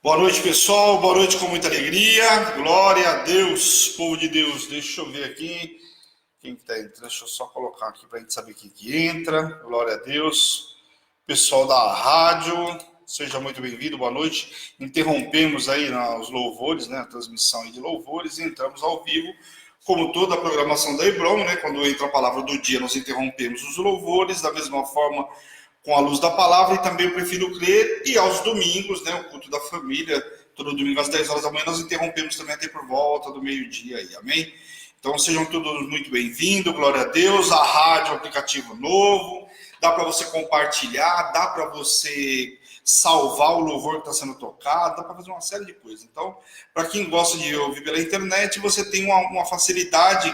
Boa noite, pessoal. Boa noite com muita alegria. Glória a Deus, povo de Deus. Deixa eu ver aqui quem que tá entrando. Deixa eu só colocar aqui para a gente saber quem que entra. Glória a Deus. Pessoal da rádio, seja muito bem-vindo. Boa noite. Interrompemos aí os louvores, né? A transmissão aí de louvores e entramos ao vivo. Como toda a programação da Hebron, né? Quando entra a palavra do dia, nós interrompemos os louvores. Da mesma forma, com a luz da palavra, e também eu prefiro crer, e aos domingos, né, o culto da família, todo domingo às 10 horas da manhã, nós interrompemos também até por volta do meio-dia aí, amém? Então sejam todos muito bem-vindos, glória a Deus. A rádio é um aplicativo novo, dá para você compartilhar, dá para você salvar o louvor que está sendo tocado, dá para fazer uma série de coisas. Então, para quem gosta de ouvir pela internet, você tem uma facilidade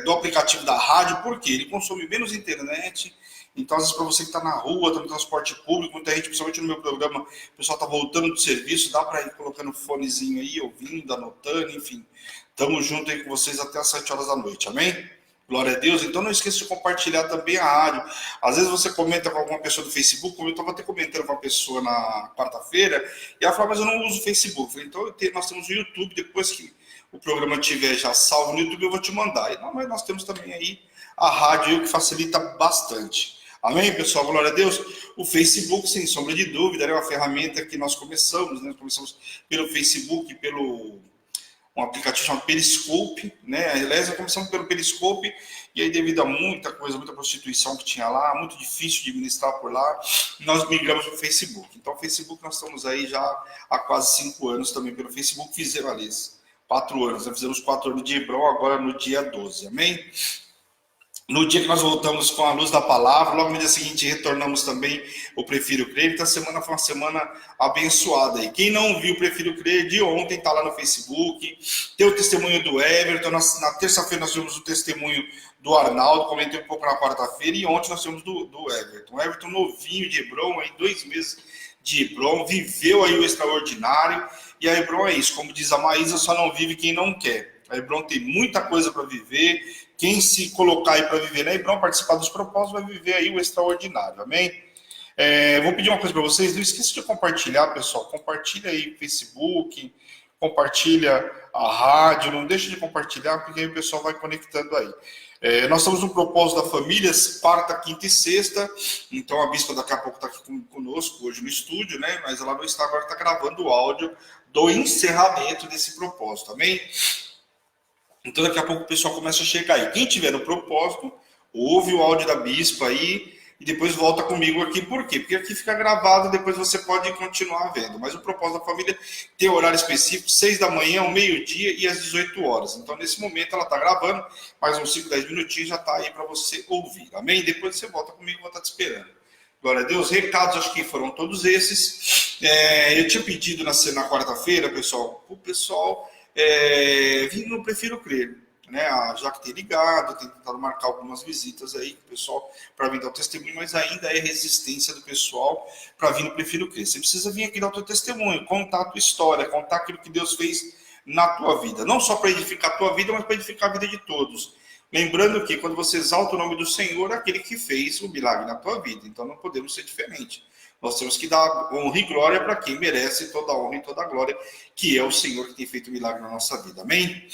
do aplicativo da rádio, porque ele consome menos internet. Então, às vezes, para você que está na rua, está no transporte público, muita gente, principalmente no meu programa, o pessoal está voltando do serviço, dá para ir colocando fonezinho aí, ouvindo, anotando, enfim. Estamos juntos aí com vocês até às 7 horas da noite, amém? Glória a Deus. Então, não esqueça de compartilhar também a rádio. Às vezes você comenta com alguma pessoa do Facebook, como eu estava até comentando com uma pessoa na quarta-feira, e ela fala, mas eu não uso o Facebook. Eu falei, então, nós temos o YouTube, depois que o programa estiver já salvo no YouTube, eu vou te mandar. E não, mas nós temos também aí a rádio, que facilita bastante. Amém, pessoal? Glória a Deus. O Facebook, sem sombra de dúvida, é uma ferramenta que nós começamos, né? Começamos pelo Facebook, pelo um aplicativo chamado Periscope, né? Aliás, começamos pelo Periscope, e aí devido a muita coisa, muita prostituição que tinha lá, muito difícil de administrar por lá, nós migramos para o Facebook. Então, o Facebook nós estamos aí já há quase 5 anos também pelo Facebook, fizemos, aliás, 4 anos, nós fizemos 4 anos de Hebron, agora no dia 12, amém? No dia que nós voltamos com a luz da palavra, logo no dia seguinte retornamos também o Prefiro Crer. Então a semana foi uma semana abençoada. E quem não viu o Prefiro Crer de ontem, está lá no Facebook. Tem o testemunho do Everton. Na terça-feira nós tivemos o testemunho do Arnaldo, comentei um pouco na quarta-feira. E ontem nós tivemos do Everton. O Everton novinho de Hebron, aí 2 meses de Hebron, viveu aí o extraordinário. E a Hebron é isso, como diz a Maísa, só não vive quem não quer. A Hebron tem muita coisa para viver. Quem se colocar aí para viver na Hebron, participar dos propósitos, vai viver aí o extraordinário, amém? Vou pedir uma coisa para vocês, não esqueça de compartilhar, pessoal. Compartilha aí o Facebook, compartilha a rádio, não deixe de compartilhar, porque aí o pessoal vai conectando aí. Nós estamos no propósito da família, quarta, quinta e sexta. Então a bispa daqui a pouco está aqui conosco hoje no estúdio, né? Mas ela não está agora, está gravando o áudio do encerramento desse propósito, amém? Então daqui a pouco o pessoal começa a chegar aí. Quem tiver no propósito, ouve o áudio da bispa aí e depois volta comigo aqui. Por quê? Porque aqui fica gravado, depois você pode continuar vendo. Mas o propósito da família tem horário específico, 6 da manhã, ao meio-dia e às 18 horas. Então nesse momento ela está gravando, mais uns 5, 10 minutinhos já está aí para você ouvir. Amém? Depois você volta comigo, vou estar te esperando. Glória a Deus. Recados, acho que foram todos esses. Eu tinha pedido na quarta-feira, pessoal, o pessoal... vindo no Prefiro Crer, né? Já que tem ligado, tem tentado marcar algumas visitas aí, o pessoal, para vir dar o testemunho, mas ainda é resistência do pessoal para vir no Prefiro Crer. Você precisa vir aqui dar o teu testemunho, contar a tua história, contar aquilo que Deus fez na tua vida, não só para edificar a tua vida, mas para edificar a vida de todos. Lembrando que quando você exalta o nome do Senhor, é aquele que fez o milagre na tua vida, então não podemos ser diferente. Nós temos que dar honra e glória para quem merece toda a honra e toda a glória, que é o Senhor que tem feito milagre na nossa vida. Amém?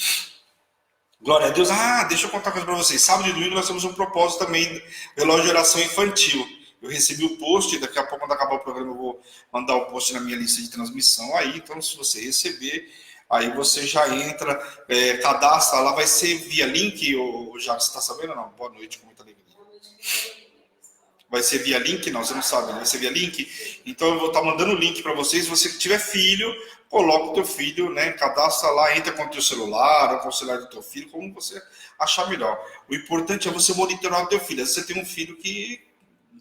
Glória a Deus. Deixa eu contar uma coisa para vocês. Sábado e domingo nós temos um propósito também, relógio de oração infantil. Eu recebi o post, daqui a pouco, quando acabar o programa, eu vou mandar o post na minha lista de transmissão aí. Então, se você receber, aí você já entra, cadastra lá, vai ser via link, ou já você está sabendo ou não? Boa noite, com muita alegria. Vai ser via link? Não, você não sabe, né? Vai ser via link? Então eu vou estar mandando o link para vocês. Se você tiver filho, coloca o teu filho, né? Cadastra lá, entra com o teu celular, ou com o celular do teu filho, como você achar melhor. O importante é você monitorar o teu filho. Às vezes você tem um filho que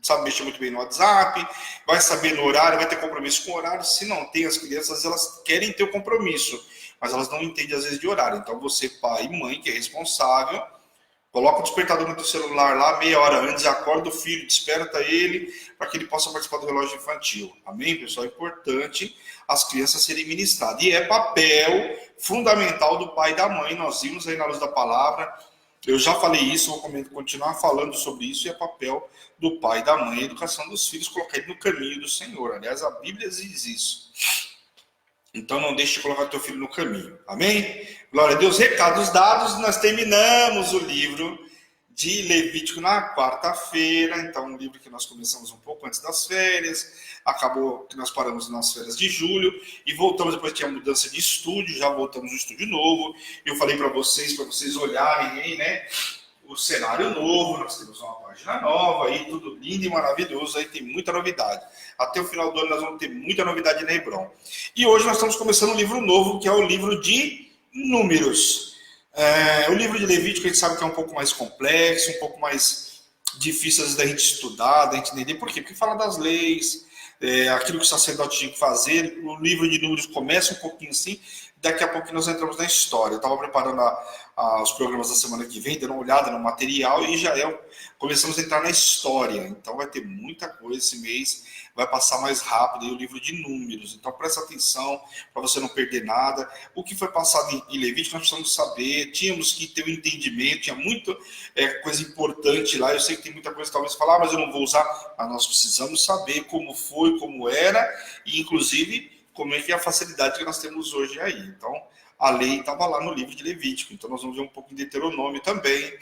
sabe mexer muito bem no WhatsApp, vai saber no horário, vai ter compromisso com o horário. Se não tem, as crianças, elas querem ter o compromisso, mas elas não entendem às vezes de horário. Então você, pai e mãe, que é responsável, coloca o despertador no teu celular lá, meia hora antes, acorda o filho, desperta ele, para que ele possa participar do relógio infantil. Amém, pessoal? É importante as crianças serem ministradas. E é papel fundamental do pai e da mãe. Nós vimos aí na luz da palavra, Eu já falei isso, vou continuar falando sobre isso, e é papel do pai e da mãe, a educação dos filhos, colocar ele no caminho do Senhor. Aliás, a Bíblia diz isso. Então não deixe de colocar teu filho no caminho. Amém? Glória a Deus. Recados dados, nós terminamos o livro de Levítico na quarta-feira. Então, um livro que nós começamos um pouco antes das férias. Acabou que nós paramos nas férias de julho e voltamos, depois tinha mudança de estúdio, já voltamos no estúdio novo. Eu falei para vocês olharem aí, né? O cenário novo, nós temos uma página nova aí, tudo lindo e maravilhoso, aí tem muita novidade. Até o final do ano nós vamos ter muita novidade na Hebron. E hoje nós estamos começando um livro novo, que é o livro de Números. O livro de Levítico a gente sabe que é um pouco mais complexo, um pouco mais difícil às vezes da gente estudar, da gente entender. Por quê? Porque fala das leis, aquilo que o sacerdote tinha que fazer. O livro de Números começa um pouquinho assim, daqui a pouco nós entramos na história. Eu estava preparando os programas da semana que vem, dando uma olhada no material e já começamos a entrar na história. Então vai ter muita coisa esse mês, vai passar mais rápido aí o livro de Números. Então presta atenção para você não perder nada. O que foi passado em Levítico nós precisamos saber, tínhamos que ter um entendimento, tinha muita coisa importante lá. Eu sei que tem muita coisa que talvez falar, mas eu não vou usar, mas nós precisamos saber como foi, como era e inclusive como é que é a facilidade que nós temos hoje aí. Então, a lei estava lá no livro de Levítico. Então, nós vamos ver um pouco de Deuteronômio também.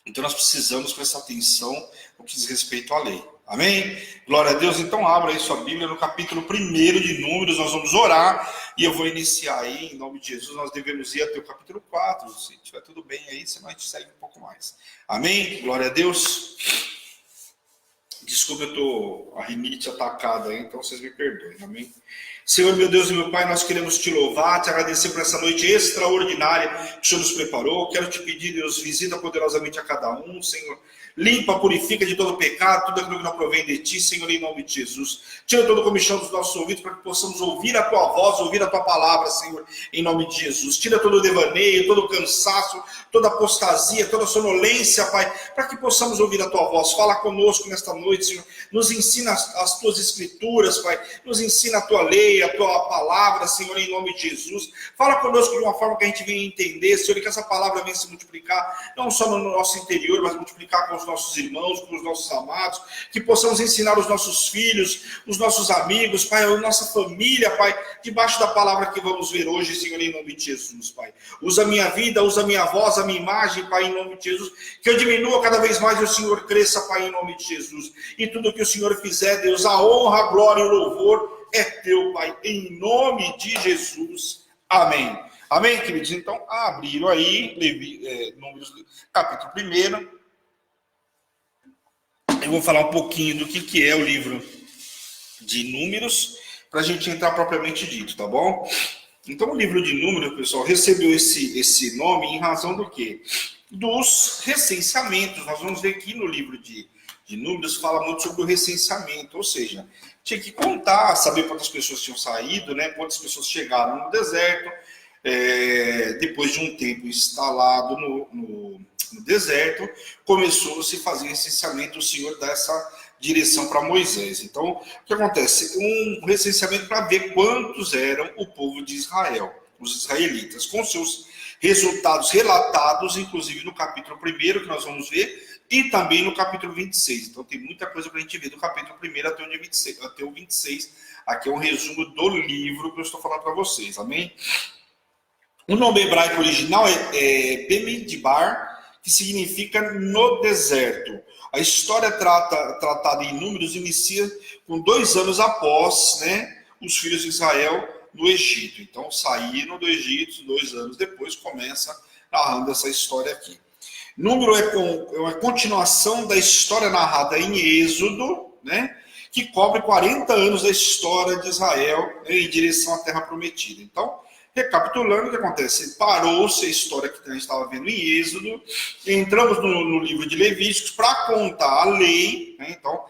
Então, nós precisamos prestar atenção no que diz respeito à lei. Amém? Glória a Deus. Então, abra aí sua Bíblia no capítulo 1 de Números. Nós vamos orar e eu vou iniciar aí, em nome de Jesus. Nós devemos ir até o capítulo 4. Se tiver tudo bem aí, senão a gente segue um pouco mais. Amém? Glória a Deus. Desculpa, eu estou a rinite atacada aí, então vocês me perdoem, amém? Senhor, meu Deus e meu Pai, nós queremos te louvar, te agradecer por essa noite extraordinária que o Senhor nos preparou. Quero te pedir, Deus, visita poderosamente a cada um, Senhor. Limpa, purifica de todo pecado, tudo aquilo que não provém de ti, Senhor, em nome de Jesus. Tira todo o comichão dos nossos ouvidos para que possamos ouvir a tua voz, ouvir a tua palavra, Senhor, em nome de Jesus. Tira todo o devaneio, todo o cansaço, toda a apostasia, toda a sonolência, Pai, para que possamos ouvir a tua voz. Fala conosco nesta noite, Senhor. Nos ensina as tuas escrituras, Pai. Nos ensina a tua lei, a tua palavra, Senhor, em nome de Jesus. Fala conosco de uma forma que a gente venha entender, Senhor, e que essa palavra venha se multiplicar, não só no nosso interior, mas multiplicar com os nossos irmãos, com os nossos amados, que possamos ensinar os nossos filhos, os nossos amigos, Pai, a nossa família, Pai, debaixo da palavra que vamos ver hoje, Senhor, em nome de Jesus, Pai. Usa a minha vida, usa a minha voz, a minha imagem, Pai, em nome de Jesus, que eu diminua cada vez mais e o Senhor cresça, Pai, em nome de Jesus. E tudo que o Senhor fizer, Deus, a honra, a glória e o louvor é teu, Pai, em nome de Jesus. Amém. Amém, queridos? Então, abriram aí, Números, capítulo 1. Eu vou falar um pouquinho do que é o livro de Números, para a gente entrar propriamente dito, tá bom? Então, o livro de Números, pessoal, recebeu esse nome em razão do quê? Dos recenseamentos. Nós vamos ver aqui no livro de Números, fala muito sobre o recenseamento, ou seja, tinha que contar, saber quantas pessoas tinham saído, né? Quantas pessoas chegaram no deserto, depois de um tempo instalado no deserto, começou a se fazer recenseamento. O Senhor dá essa direção para Moisés. Então, o que acontece? Um recenseamento para ver quantos eram o povo de Israel, os israelitas, com seus resultados relatados, inclusive no capítulo 1, que nós vamos ver, e também no capítulo 26. Então, tem muita coisa para a gente ver do capítulo 1 até o 26. Aqui é um resumo do livro que eu estou falando para vocês, amém? O nome hebraico original é Bemidbar, que significa no deserto. A história tratada em Números inicia com 2 anos após, né, os filhos de Israel no Egito. Então, saíram do Egito, 2 anos depois, começa narrando essa história aqui. Número é uma continuação da história narrada em Êxodo, né, que cobre 40 anos da história de Israel, né, em direção à Terra Prometida. Então, recapitulando, o que acontece? Parou-se a história que a gente estava vendo em Êxodo, entramos no livro de Levíticos para contar a lei, né? Então,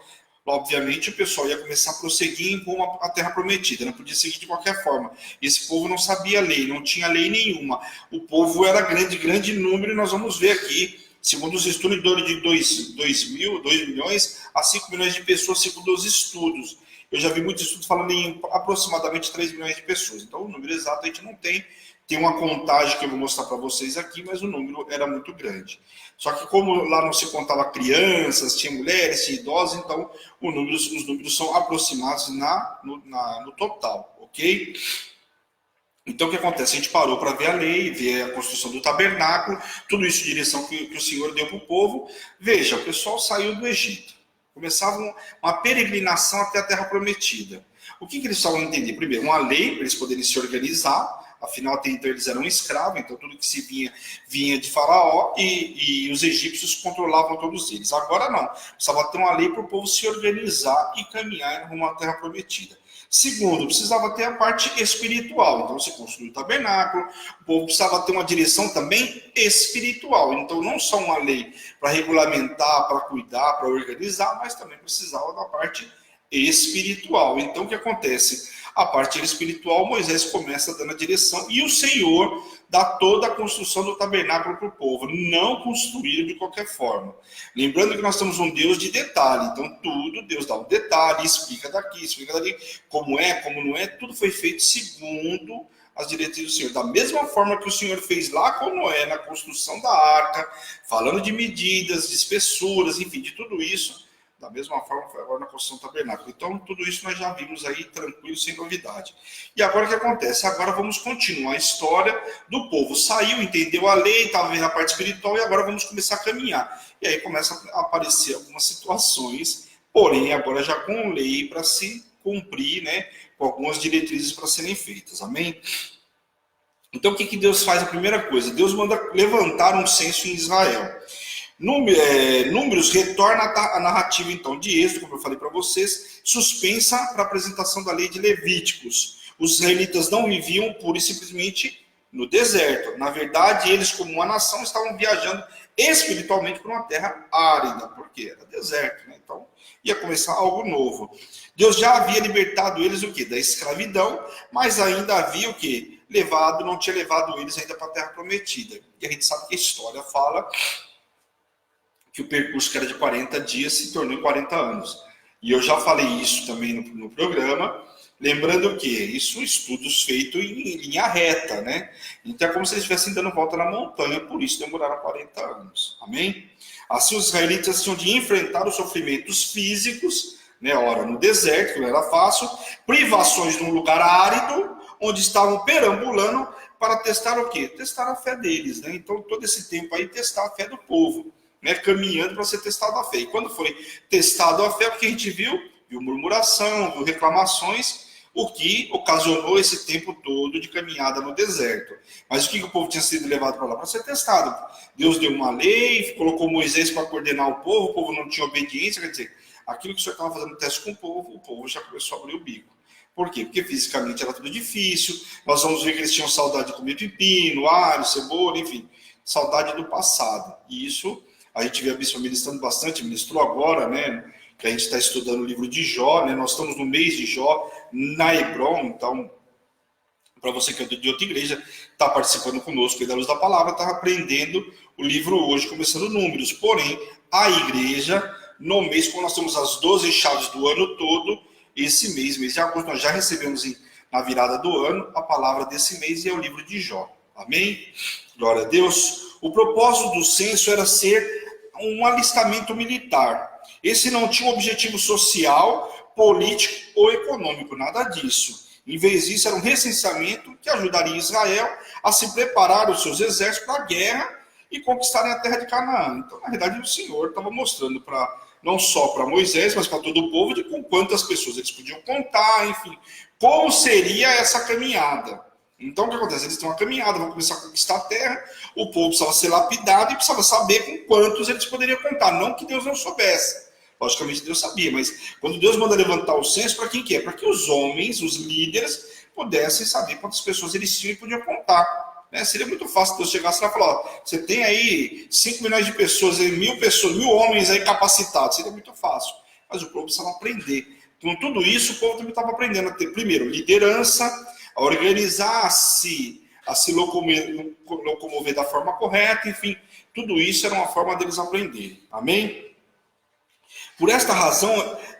obviamente, o pessoal ia começar a prosseguir com a Terra Prometida, não podia seguir de qualquer forma. Esse povo não sabia lei, não tinha lei nenhuma. O povo era grande número, e nós vamos ver aqui, segundo os estudadores, de 2 milhões a 5 milhões de pessoas, segundo os estudos. Eu já vi muitos estudos falando em aproximadamente 3 milhões de pessoas. Então, o número exato a gente não tem, Tem uma contagem que eu vou mostrar para vocês aqui, mas o número era muito grande. Só que como lá não se contava crianças, tinha mulheres, tinha idosos, então os números são aproximados no total, ok? Então, o que acontece? A gente parou para ver a lei, ver a construção do tabernáculo, tudo isso em direção que o Senhor deu para o povo. Veja, o pessoal saiu do Egito. Começava uma peregrinação até a Terra Prometida. O que eles precisavam entender? Primeiro, uma lei, para eles poderem se organizar. Afinal, até então eles eram escravos, então tudo que se vinha de Faraó e os egípcios controlavam todos eles. Agora não, precisava ter uma lei para o povo se organizar e caminhar rumo à Terra Prometida. Segundo, precisava ter a parte espiritual. Então, você construiu o tabernáculo, o povo precisava ter uma direção também espiritual. Então, não só uma lei para regulamentar, para cuidar, para organizar, mas também precisava da parte espiritual. Então, o que acontece? A parte espiritual, Moisés começa dando a direção e o Senhor dá toda a construção do tabernáculo para o povo, não construído de qualquer forma. Lembrando que nós temos um Deus de detalhe, então tudo, Deus dá um detalhe, explica daqui, explica dali, como é, como não é, tudo foi feito segundo as diretrizes do Senhor. Da mesma forma que o Senhor fez lá com Noé, na construção da arca, falando de medidas, de espessuras, enfim, de tudo isso, da mesma forma foi agora na construção do tabernáculo. Então, tudo isso nós já vimos aí tranquilo, sem novidade. E agora o que acontece? Agora vamos continuar a história do povo. Saiu, entendeu a lei, estava vendo a parte espiritual e agora vamos começar a caminhar. E aí começam a aparecer algumas situações, porém agora já com lei para se cumprir, né? Com algumas diretrizes para serem feitas. Amém? Então, o que Deus faz? A primeira coisa, Deus manda levantar um censo em Israel. Números retorna a narrativa, então, de Êxodo, como eu falei para vocês, suspensa para a apresentação da lei de Levíticos. Os israelitas não viviam pura e simplesmente no deserto. Na verdade, eles, como uma nação, estavam viajando espiritualmente para uma terra árida, porque era deserto, né? Então, ia começar algo novo. Deus já havia libertado eles o quê? Da escravidão, mas ainda havia o quê? Não tinha levado eles ainda para a terra prometida. E a gente sabe que a história fala que o percurso que era de 40 dias se tornou em 40 anos. E eu já falei isso também no programa, lembrando que isso estudos feitos em linha reta, né? Então é como se eles estivessem dando volta na montanha, por isso demoraram 40 anos. Amém? Assim os israelitas tinham de enfrentar os sofrimentos físicos, né? Ora, no deserto, que não era fácil, privações num lugar árido, onde estavam perambulando para testar o quê? Testar a fé deles, né? Então todo esse tempo aí testar a fé do povo. Né, caminhando para ser testado a fé. E quando foi testado a fé, o que a gente viu? Viu murmuração, viu reclamações, o que ocasionou esse tempo todo de caminhada no deserto. Mas o que o povo tinha sido levado para lá? Para ser testado. Deus deu uma lei, colocou Moisés para coordenar o povo não tinha obediência, quer dizer, aquilo que o Senhor estava fazendo teste com o povo já começou a abrir o bico. Por quê? Porque fisicamente era tudo difícil, nós vamos ver que eles tinham saudade de comer pepino, alho, cebola, enfim, saudade do passado. E isso a gente vê a bispa ministrando bastante, ministrou agora, né? Que a gente está estudando o livro de Jó, né? Nós estamos no mês de Jó, na Hebron, então, para você que é de outra igreja, está participando conosco aí da Luz da Palavra, está aprendendo o livro hoje, começando Números. Porém, a igreja, no mês, quando nós temos as 12 chaves do ano todo, esse mês de agosto, nós já recebemos na virada do ano a palavra desse mês e é o livro de Jó. Amém? Glória a Deus. O propósito do censo era ser um alistamento militar. Esse não tinha um objetivo social, político ou econômico, nada disso. Em vez disso, era um recenseamento que ajudaria Israel a se preparar os seus exércitos para a guerra e conquistarem a terra de Canaã. Então, na verdade, o Senhor estava mostrando não só para Moisés, mas para todo o povo, de com quantas pessoas eles podiam contar, enfim, como seria essa caminhada. Então, o que acontece? Eles têm uma caminhada, vão começar a conquistar a terra, o povo precisava ser lapidado e precisava saber com quantos eles poderiam contar. Não que Deus não soubesse. Logicamente, Deus sabia, mas quando Deus manda levantar o censo, para quem que é? Para que os homens, os líderes, pudessem saber quantas pessoas eles tinham e podiam contar. Né? Seria muito fácil Deus chegasse lá e falar, ó, você tem aí 5 milhões de pessoas, 1.000 homens aí capacitados. Seria muito fácil. Mas o povo precisava aprender. Com tudo isso, o povo também estava aprendendo a ter, primeiro, liderança, a organizar-se, a se locomover da forma correta, enfim, tudo isso era uma forma deles aprenderem. Amém? Por esta razão,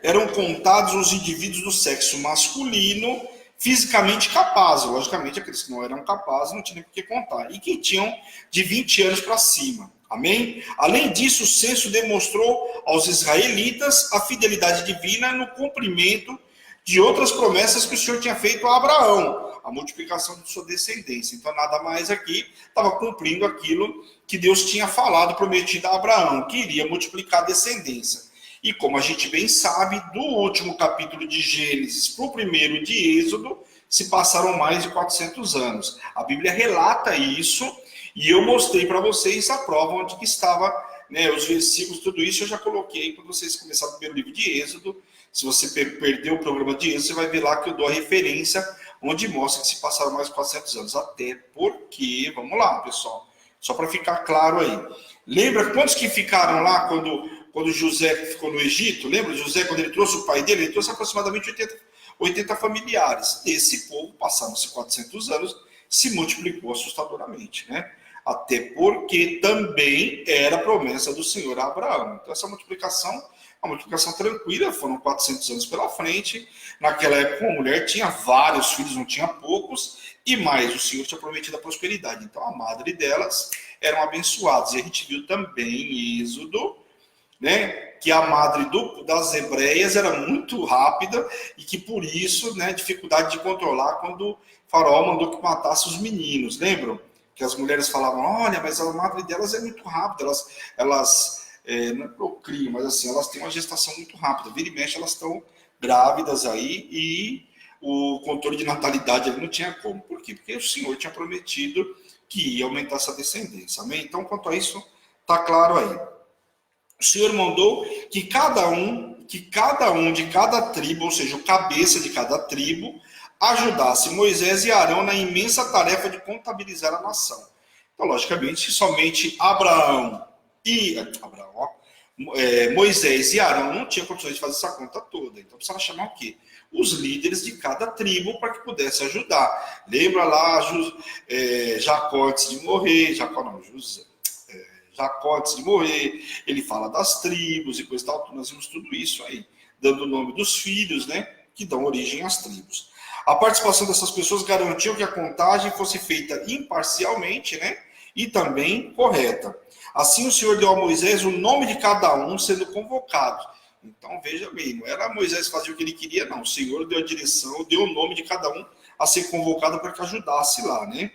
eram contados os indivíduos do sexo masculino, fisicamente capazes. Logicamente, aqueles que não eram capazes não tinham por que contar. E que tinham de 20 anos para cima. Amém? Além disso, o censo demonstrou aos israelitas a fidelidade divina no cumprimento de outras promessas que o Senhor tinha feito a Abraão, a multiplicação de sua descendência. Então, nada mais aqui, estava cumprindo aquilo que Deus tinha falado, prometido a Abraão, que iria multiplicar a descendência. E como a gente bem sabe, do último capítulo de Gênesis para o primeiro de Êxodo, se passaram mais de 400 anos. A Bíblia relata isso, e eu mostrei para vocês a prova onde que estava, né, os versículos, tudo isso eu já coloquei para vocês começarem o primeiro livro de Êxodo. Se você perdeu o programa de Êxodo, você vai ver lá que eu dou a referência, onde mostra que se passaram mais de 400 anos. Até porque, vamos lá, pessoal, só para ficar claro aí. Lembra quantos que ficaram lá quando José ficou no Egito? Lembra José, quando ele trouxe o pai dele? Ele trouxe aproximadamente 80 familiares. Desse povo, passaram-se 400 anos, se multiplicou assustadoramente, né? Até porque também era promessa do Senhor a Abraão. Então, essa multiplicação, uma multiplicação tranquila, foram 400 anos pela frente. Naquela época, uma mulher tinha vários filhos, não tinha poucos, e mais, o Senhor tinha prometido a prosperidade. Então, a madre delas eram abençoadas. E a gente viu também em Êxodo, né, que a madre das hebreias era muito rápida e que por isso, né, dificuldade de controlar quando o faraó mandou que matasse os meninos, lembram? Que as mulheres falavam, olha, mas a madre delas é muito rápida, elas não procriam, mas assim, elas têm uma gestação muito rápida, vira e mexe, elas estão grávidas aí e o controle de natalidade ele não tinha como. Por quê? Porque o Senhor tinha prometido que ia aumentar essa descendência, amém? Então, quanto a isso, está claro aí. O Senhor mandou que cada um de cada tribo, ou seja, o cabeça de cada tribo, ajudasse Moisés e Arão na imensa tarefa de contabilizar a nação. Então, logicamente, somente Moisés e Arão não tinham condições de fazer essa conta toda. Então, precisava chamar o quê? Os líderes de cada tribo para que pudesse ajudar. Lembra lá Jacó antes de morrer, Jacó antes de morrer, ele fala das tribos e coisa e tal, nós vimos tudo isso aí, dando o nome dos filhos, né, que dão origem às tribos. A participação dessas pessoas garantiu que a contagem fosse feita imparcialmente, né, e também correta. Assim o Senhor deu a Moisés o nome de cada um sendo convocado. Então veja bem, não era Moisés fazer o que ele queria, não. O Senhor deu a direção, deu o nome de cada um a ser convocado para que ajudasse lá, né.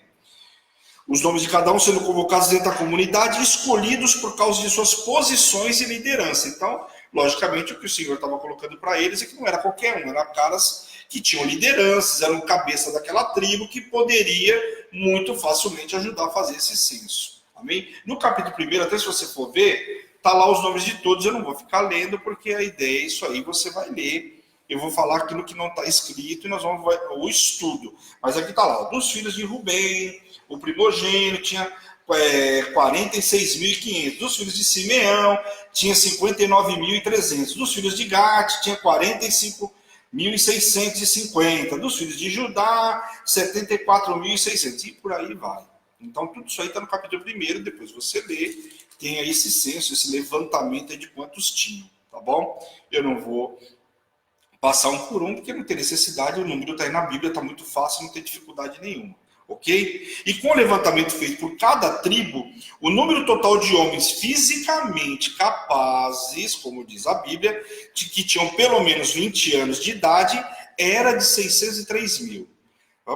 Os nomes de cada um sendo convocados dentro da comunidade, escolhidos por causa de suas posições e liderança. Então, logicamente, o que o Senhor estava colocando para eles é que não era qualquer um, eram caras que tinham lideranças, eram cabeça daquela tribo que poderia muito facilmente ajudar a fazer esse censo. Amém? No capítulo 1, até se você for ver, tá lá os nomes de todos, eu não vou ficar lendo, porque a ideia é isso aí, você vai ler. Eu vou falar aquilo que não está escrito e nós vamos ver o estudo. Mas aqui está lá, dos filhos de Rubem, o primogênito tinha 46.500. Dos filhos de Simeão, tinha 59.300. Dos filhos de Gad, tinha 45.650. Dos filhos de Judá, 74.600. E por aí vai. Então, tudo isso aí está no capítulo 1. Depois você lê. Tem aí esse censo, esse levantamento de quantos tinham. Tá bom? Eu não vou passar um por um, porque não tem necessidade. O número está aí na Bíblia, está muito fácil, não tem dificuldade nenhuma. Ok? E com o levantamento feito por cada tribo, o número total de homens fisicamente capazes, como diz a Bíblia, que tinham pelo menos 20 anos de idade, era de 603 mil.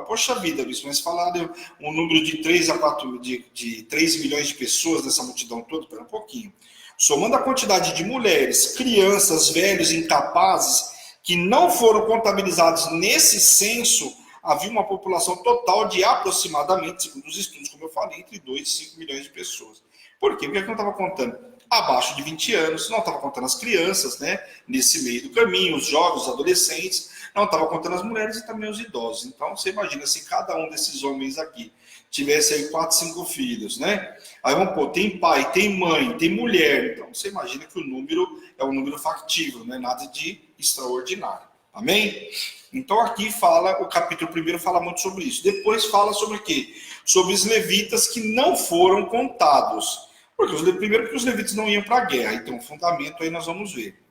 Poxa vida, Luiz, mas falaram um número de 3 a 4, de 3 milhões de pessoas nessa multidão toda? Espera um pouquinho. Somando a quantidade de mulheres, crianças, velhos, incapazes, que não foram contabilizados nesse censo, havia uma população total de aproximadamente, segundo os estudos, como eu falei, entre 2 e 5 milhões de pessoas. Por quê? Porque não estava contando abaixo de 20 anos, não estava contando as crianças, né, nesse meio do caminho, os jovens, os adolescentes, não estava contando as mulheres e também os idosos. Então, você imagina, se cada um desses homens aqui tivesse aí 4, 5 filhos, né? Aí vamos pôr, tem pai, tem mãe, tem mulher. Então, você imagina que o número é um número factível, não é nada de extraordinário. Amém? Então aqui fala, o capítulo 1 fala muito sobre isso. Depois fala sobre o quê? Sobre os levitas que não foram contados. Primeiro porque os levitas não iam para a guerra. Então o fundamento aí nós vamos ver.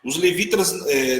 Os levitas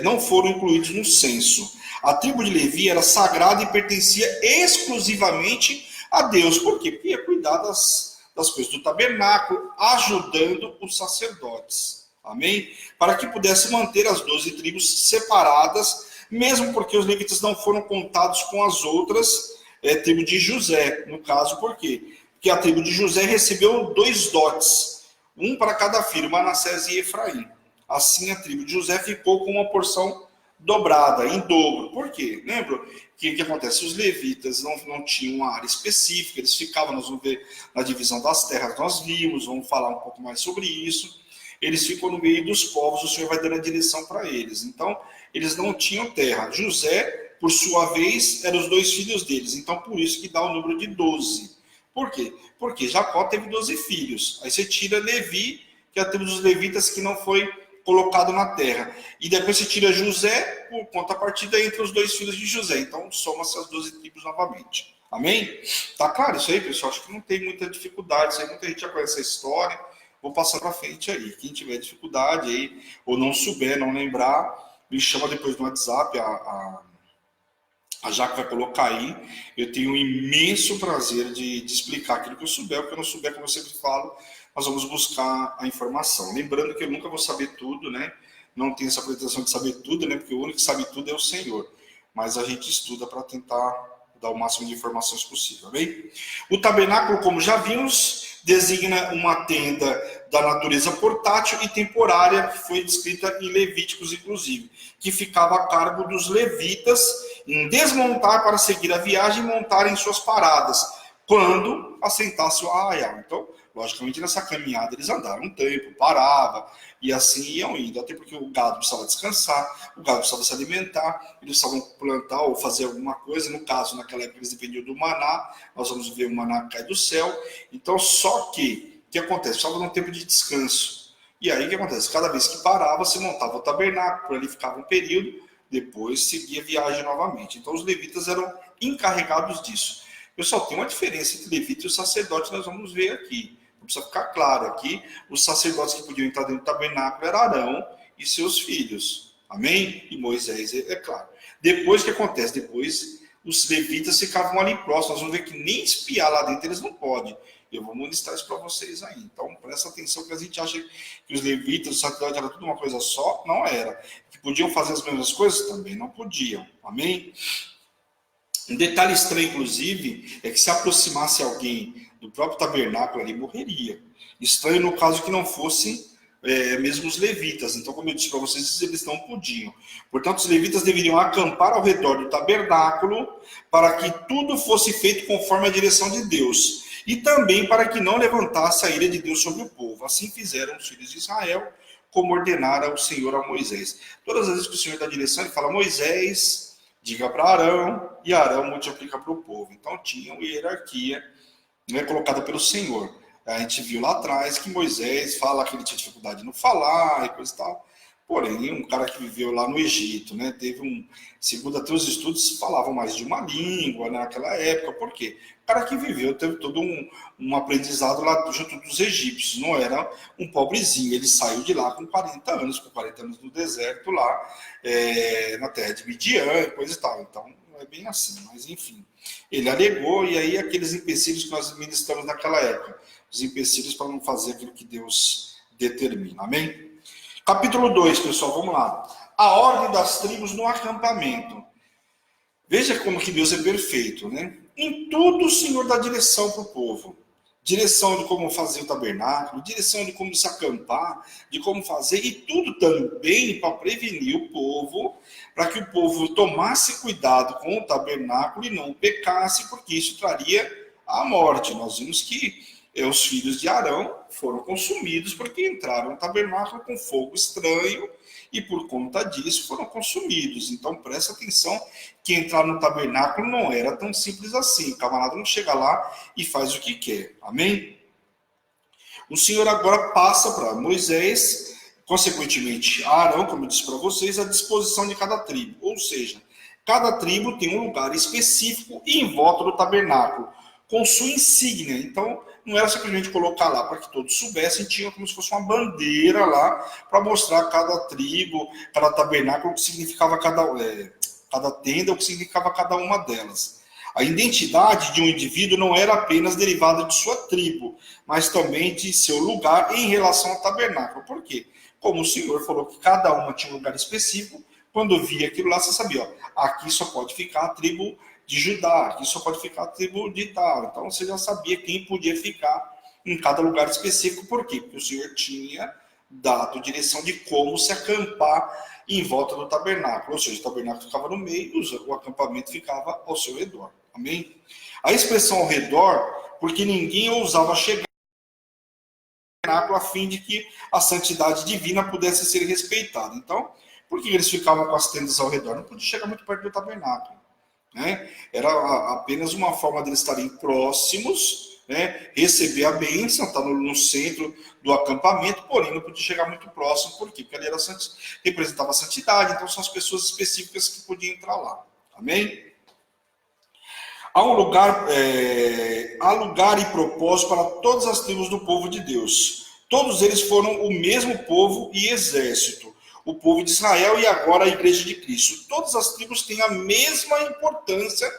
não foram incluídos no censo. A tribo de Levi era sagrada e pertencia exclusivamente a Deus. Por quê? Porque ia cuidar das coisas do tabernáculo, ajudando os sacerdotes. Amém? Para que pudesse manter as 12 tribos separadas, mesmo porque os levitas não foram contados com as outras tribos de José. No caso, por quê? Porque a tribo de José recebeu 2 dotes, um para cada filho, Manassés e Efraim. Assim, a tribo de José ficou com uma porção dobrada, em dobro. Por quê? Lembra que acontece? Os levitas não tinham uma área específica, eles ficavam, nós vamos ver na divisão das terras, nós vimos, vamos falar um pouco mais sobre isso. Eles ficam no meio dos povos, o Senhor vai dando a direção para eles. Então, eles não tinham terra. José, por sua vez, eram os 2 filhos deles. Então, por isso que dá o número de 12. Por quê? Porque Jacó teve 12 filhos. Aí você tira Levi, que é a tribo dos levitas que não foi colocado na terra. E depois você tira José, por contrapartida entre os 2 filhos de José. Então, soma-se as 12 tribos novamente. Amém? Tá claro isso aí, pessoal? Acho que não tem muita dificuldade. Isso aí, muita gente já conhece a história. Vou passar para frente aí. Quem tiver dificuldade aí, ou não souber, não lembrar, me chama depois no WhatsApp. A Jaque vai colocar aí. Eu tenho um imenso prazer de explicar aquilo que eu souber. O que eu não souber, como eu sempre falo, nós vamos buscar a informação. Lembrando que eu nunca vou saber tudo, né? Não tenho essa pretensão de saber tudo, né? Porque o único que sabe tudo é o Senhor. Mas a gente estuda para tentar dar o máximo de informações possível, bem? O tabernáculo, como já vimos, designa uma tenda da natureza portátil e temporária, que foi descrita em Levíticos, inclusive, que ficava a cargo dos levitas em desmontar para seguir a viagem e montar em suas paradas, quando assentasse o arraial. Então, logicamente, nessa caminhada eles andaram um tempo, parava, e assim iam indo, até porque o gado precisava descansar, o gado precisava se alimentar, eles precisavam plantar ou fazer alguma coisa. No caso, naquela época eles dependiam do maná, nós vamos ver o maná que cai do céu. Então, só que, o que acontece? Precisava de um tempo de descanso. E aí, o que acontece? Cada vez que parava, você montava o tabernáculo, por ali ficava um período, depois seguia a viagem novamente. Então, os levitas eram encarregados disso. Pessoal, tem uma diferença entre levita e o sacerdote, nós vamos ver aqui. Precisa ficar claro aqui, os sacerdotes que podiam entrar dentro do tabernáculo eram Arão e seus filhos. Amém? E Moisés, é claro. Depois, o que acontece? Depois, os levitas ficavam ali próximos. Nós vamos ver que nem espiar lá dentro eles não podem. Eu vou mostrar isso para vocês aí. Então, presta atenção, que a gente acha que os levitas, os sacerdotes, era tudo uma coisa só. Não era. Que podiam fazer as mesmas coisas? Também não podiam. Amém? Um detalhe estranho, inclusive, é que se aproximasse alguém do próprio tabernáculo ali, morreria. Estranho no caso que não fossem mesmo os levitas. Então, como eu disse para vocês, eles não podiam. Portanto, os levitas deveriam acampar ao redor do tabernáculo para que tudo fosse feito conforme a direção de Deus. E também para que não levantasse a ira de Deus sobre o povo. Assim fizeram os filhos de Israel, como ordenara o Senhor a Moisés. Todas as vezes que o Senhor dá direção, ele fala: Moisés, diga para Arão, e Arão multiplica para o povo. Então, tinha uma hierarquia colocada pelo Senhor. A gente viu lá atrás que Moisés fala que ele tinha dificuldade no falar e coisa e tal. Porém, um cara que viveu lá no Egito, né, segundo até os estudos, falavam mais de uma língua naquela época. Por quê? O cara que viveu teve todo um aprendizado lá junto dos egípcios. Não era um pobrezinho. Ele saiu de lá com 40 anos no deserto lá, na terra de Midian e coisa e tal. Então, não é bem assim, mas enfim. Ele alegou, e aí aqueles empecilhos que nós ministramos naquela época, os empecilhos para não fazer aquilo que Deus determina. Amém? Capítulo 2, pessoal, vamos lá. A ordem das tribos no acampamento. Veja como que Deus é perfeito, né? Em tudo o Senhor dá direção para o povo. Direção de como fazer o tabernáculo, direção de como se acampar, de como fazer, e tudo também para prevenir o povo, para que o povo tomasse cuidado com o tabernáculo e não pecasse, porque isso traria a morte. Nós vimos que os filhos de Arão foram consumidos porque entraram no tabernáculo com fogo estranho e por conta disso foram consumidos. Então presta atenção que entrar no tabernáculo não era tão simples assim. O camarada não chega lá e faz o que quer. Amém? O Senhor agora passa para Moisés, consequentemente a Arão, como eu disse para vocês, a disposição de cada tribo. Ou seja, cada tribo tem um lugar específico em volta do tabernáculo, com sua insígnia. Então, não era simplesmente colocar lá para que todos soubessem, tinha como se fosse uma bandeira lá para mostrar cada tribo, cada tabernáculo, o que significava cada tenda, o que significava cada uma delas. A identidade de um indivíduo não era apenas derivada de sua tribo, mas também de seu lugar em relação ao tabernáculo. Por quê? Como o Senhor falou que cada uma tinha um lugar específico, quando via aquilo lá, você sabia, ó, aqui só pode ficar a tribo de Judá, aqui só pode ficar a tribo de tal. Então você já sabia quem podia ficar em cada lugar específico. Por quê? Porque o Senhor tinha dado direção de como se acampar em volta do tabernáculo. Ou seja, o tabernáculo ficava no meio, o acampamento ficava ao seu redor. Amém? A expressão ao redor, porque ninguém ousava chegar ao tabernáculo a fim de que a santidade divina pudesse ser respeitada. Então, por que eles ficavam com as tendas ao redor? Não podia chegar muito perto do tabernáculo. Né? Era apenas uma forma deles estarem próximos, né? Receber a bênção, estar no centro do acampamento, porém não podia chegar muito próximo. Por quê? Porque ali representava a santidade, então são as pessoas específicas que podiam entrar lá. Amém? Há lugar e propósito para todas as tribos do povo de Deus. Todos eles foram o mesmo povo e exército. O povo de Israel e agora a igreja de Cristo. Todas as tribos têm a mesma importância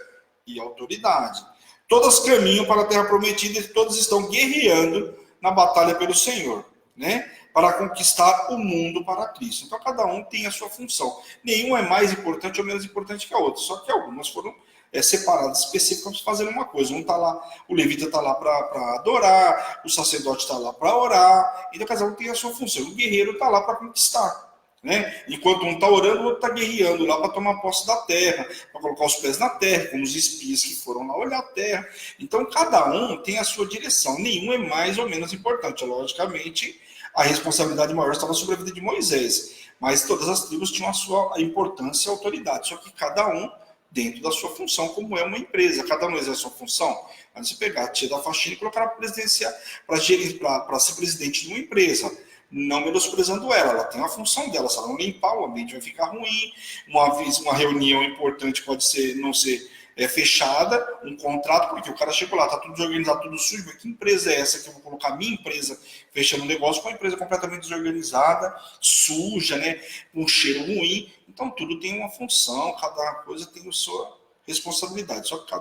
e autoridade. Todas caminham para a terra prometida e todas estão guerreando na batalha pelo Senhor, né? Para conquistar o mundo para Cristo. Então cada um tem a sua função. Nenhum é mais importante ou menos importante que a outra. Só que algumas foram separadas específicas fazendo uma coisa. Um tá lá, o levita está lá para adorar, o sacerdote está lá para orar. Então cada um tem a sua função. O guerreiro está lá para conquistar. Né? Enquanto um está orando, o outro está guerreando lá para tomar posse da terra, para colocar os pés na terra, como os espias que foram lá olhar a terra. Então, cada um tem a sua direção, nenhum é mais ou menos importante. Logicamente, a responsabilidade maior estava sobre a vida de Moisés, mas todas as tribos tinham a sua importância e autoridade, só que cada um dentro da sua função, como é uma empresa, cada um exerce a sua função. Mas você pegar a tia da faxina e colocar para ser presidente de uma empresa, não menosprezando ela tem uma função dela, se ela não limpar, o ambiente vai ficar ruim, uma reunião importante pode não ser fechada, um contrato, porque o cara chegou lá, está tudo desorganizado, tudo sujo, mas que empresa é essa que eu vou colocar minha empresa fechando um negócio com uma empresa completamente desorganizada, suja, né, com um cheiro ruim? Então tudo tem uma função, cada coisa tem a sua responsabilidade, só que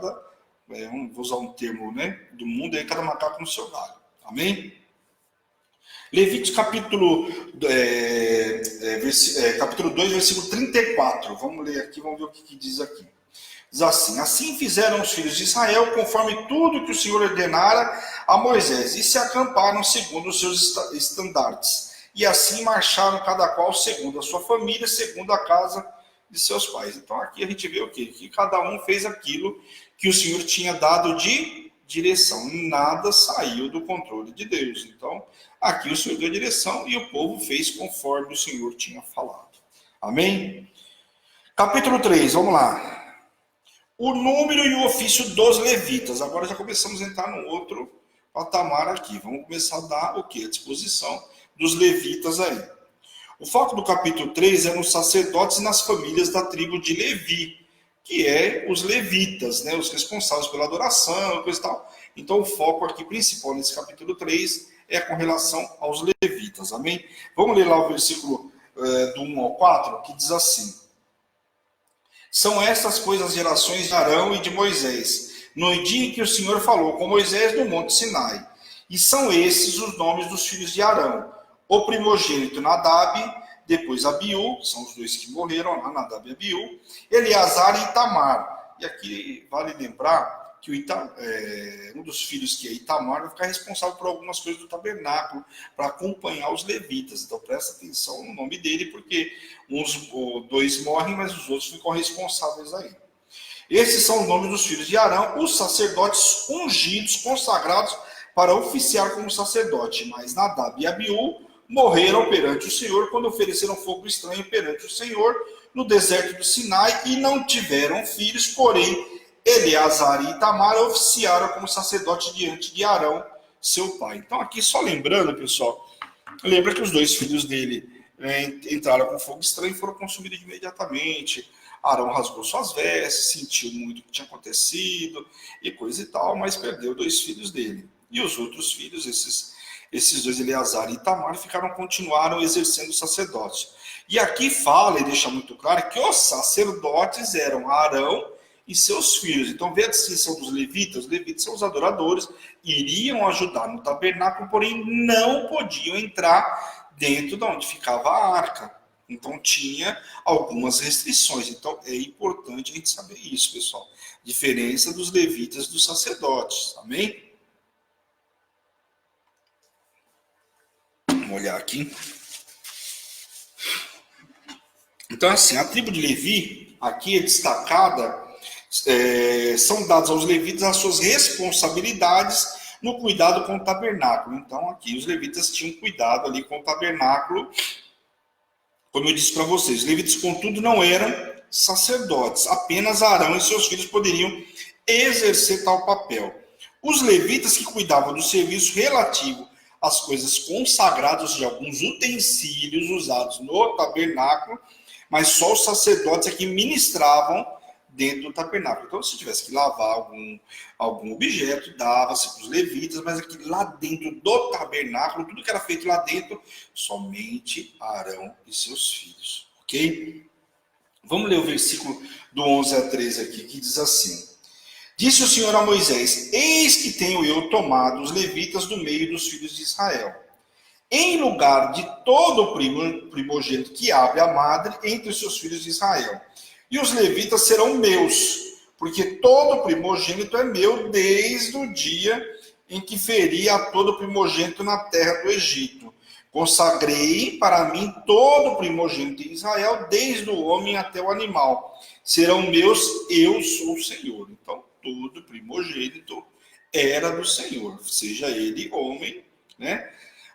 vou usar um termo, né, do mundo, aí cada macaco no seu galho. Amém? Levíticos capítulo 2, versículo 34. Vamos ler aqui, vamos ver o que diz aqui. Diz assim: assim fizeram os filhos de Israel, conforme tudo que o Senhor ordenara a Moisés, e se acamparam segundo os seus estandartes. E assim marcharam cada qual segundo a sua família, segundo a casa de seus pais. Então aqui a gente vê o quê? Que cada um fez aquilo que o Senhor tinha dado de direção. Nada saiu do controle de Deus. Então, aqui o Senhor deu a direção e o povo fez conforme o Senhor tinha falado. Amém? Capítulo 3, vamos lá. O número e o ofício dos levitas. Agora já começamos a entrar no outro patamar aqui. Vamos começar a dar o quê? A disposição dos levitas aí. O foco do capítulo 3 é nos sacerdotes e nas famílias da tribo de Levi, que é os levitas, né, os responsáveis pela adoração, coisa e tal. Então, o foco aqui principal nesse capítulo 3 é com relação aos levitas, amém? Vamos ler lá o versículo do 1 ao 4, que diz assim: são estas, pois, as gerações de Arão e de Moisés, no dia em que o Senhor falou com Moisés no monte Sinai. E são esses os nomes dos filhos de Arão: o primogênito Nadab, depois Abiú, são os dois que morreram lá, Nadab e Abiú, Eleazar e Itamar. E aqui vale lembrar que um dos filhos, que é Itamar, vai ficar responsável por algumas coisas do tabernáculo, para acompanhar os levitas. Então presta atenção no nome dele, porque dois morrem, mas os outros ficam responsáveis aí. Esses são os nomes dos filhos de Arão, os sacerdotes ungidos, consagrados para oficiar como sacerdote. Mas Nadab e Abiú morreram perante o Senhor quando ofereceram fogo estranho perante o Senhor no deserto do Sinai e não tiveram filhos, porém Eleazar e Itamar oficiaram como sacerdote diante de Arão, seu pai. Então aqui só lembrando, pessoal, lembra que os dois filhos dele entraram com fogo estranho e foram consumidos imediatamente. Arão rasgou suas vestes, sentiu muito o que tinha acontecido e coisa e tal, mas perdeu dois filhos dele. E os outros filhos, esses dois, Eleazar e Itamar, continuaram exercendo o sacerdócio. E aqui fala e deixa muito claro que os sacerdotes eram Arão e seus filhos. Então, vê a distinção dos levitas. Os levitas são os adoradores, iriam ajudar no tabernáculo, porém não podiam entrar dentro de onde ficava a arca. Então, tinha algumas restrições. Então, é importante a gente saber isso, pessoal. Diferença dos levitas e dos sacerdotes. Amém? Vamos olhar aqui. Então, assim, a tribo de Levi, aqui é destacada, são dadas aos levitas as suas responsabilidades no cuidado com o tabernáculo. Então, aqui os levitas tinham cuidado ali com o tabernáculo, como eu disse para vocês. Os levitas, contudo, não eram sacerdotes. Apenas Arão e seus filhos poderiam exercer tal papel. Os levitas que cuidavam do serviço relativo às coisas consagradas de alguns utensílios usados no tabernáculo, mas só os sacerdotes é que ministravam dentro do tabernáculo. Então, se tivesse que lavar algum objeto, dava-se para os levitas, mas aqui lá dentro do tabernáculo, tudo que era feito lá dentro, somente Arão e seus filhos. Ok? Vamos ler o versículo do 11 a 13 aqui, que diz assim: Disse o Senhor a Moisés: Eis que tenho eu tomado os levitas do meio dos filhos de Israel, em lugar de todo primogênito que abre a madre entre os seus filhos de Israel. E os levitas serão meus, porque todo primogênito é meu desde o dia em que feri a todo primogênito na terra do Egito. Consagrei para mim todo primogênito de Israel, desde o homem até o animal. Serão meus, eu sou o Senhor. Então, todo primogênito era do Senhor, seja ele homem, né?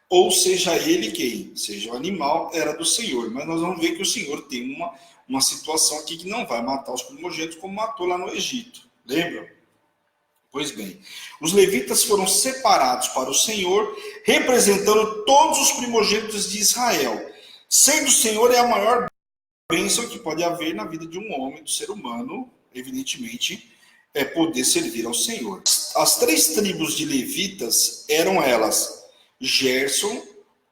Ou seja ele quem? Seja o animal, era do Senhor. Mas nós vamos ver que o Senhor tem uma situação aqui que não vai matar os primogênitos como matou lá no Egito. Lembram? Pois bem, os levitas foram separados para o Senhor, representando todos os primogênitos de Israel. Sendo o Senhor é a maior bênção que pode haver na vida de um homem, do ser humano, evidentemente, é poder servir ao Senhor. As 3 tribos de levitas eram elas: Gerson,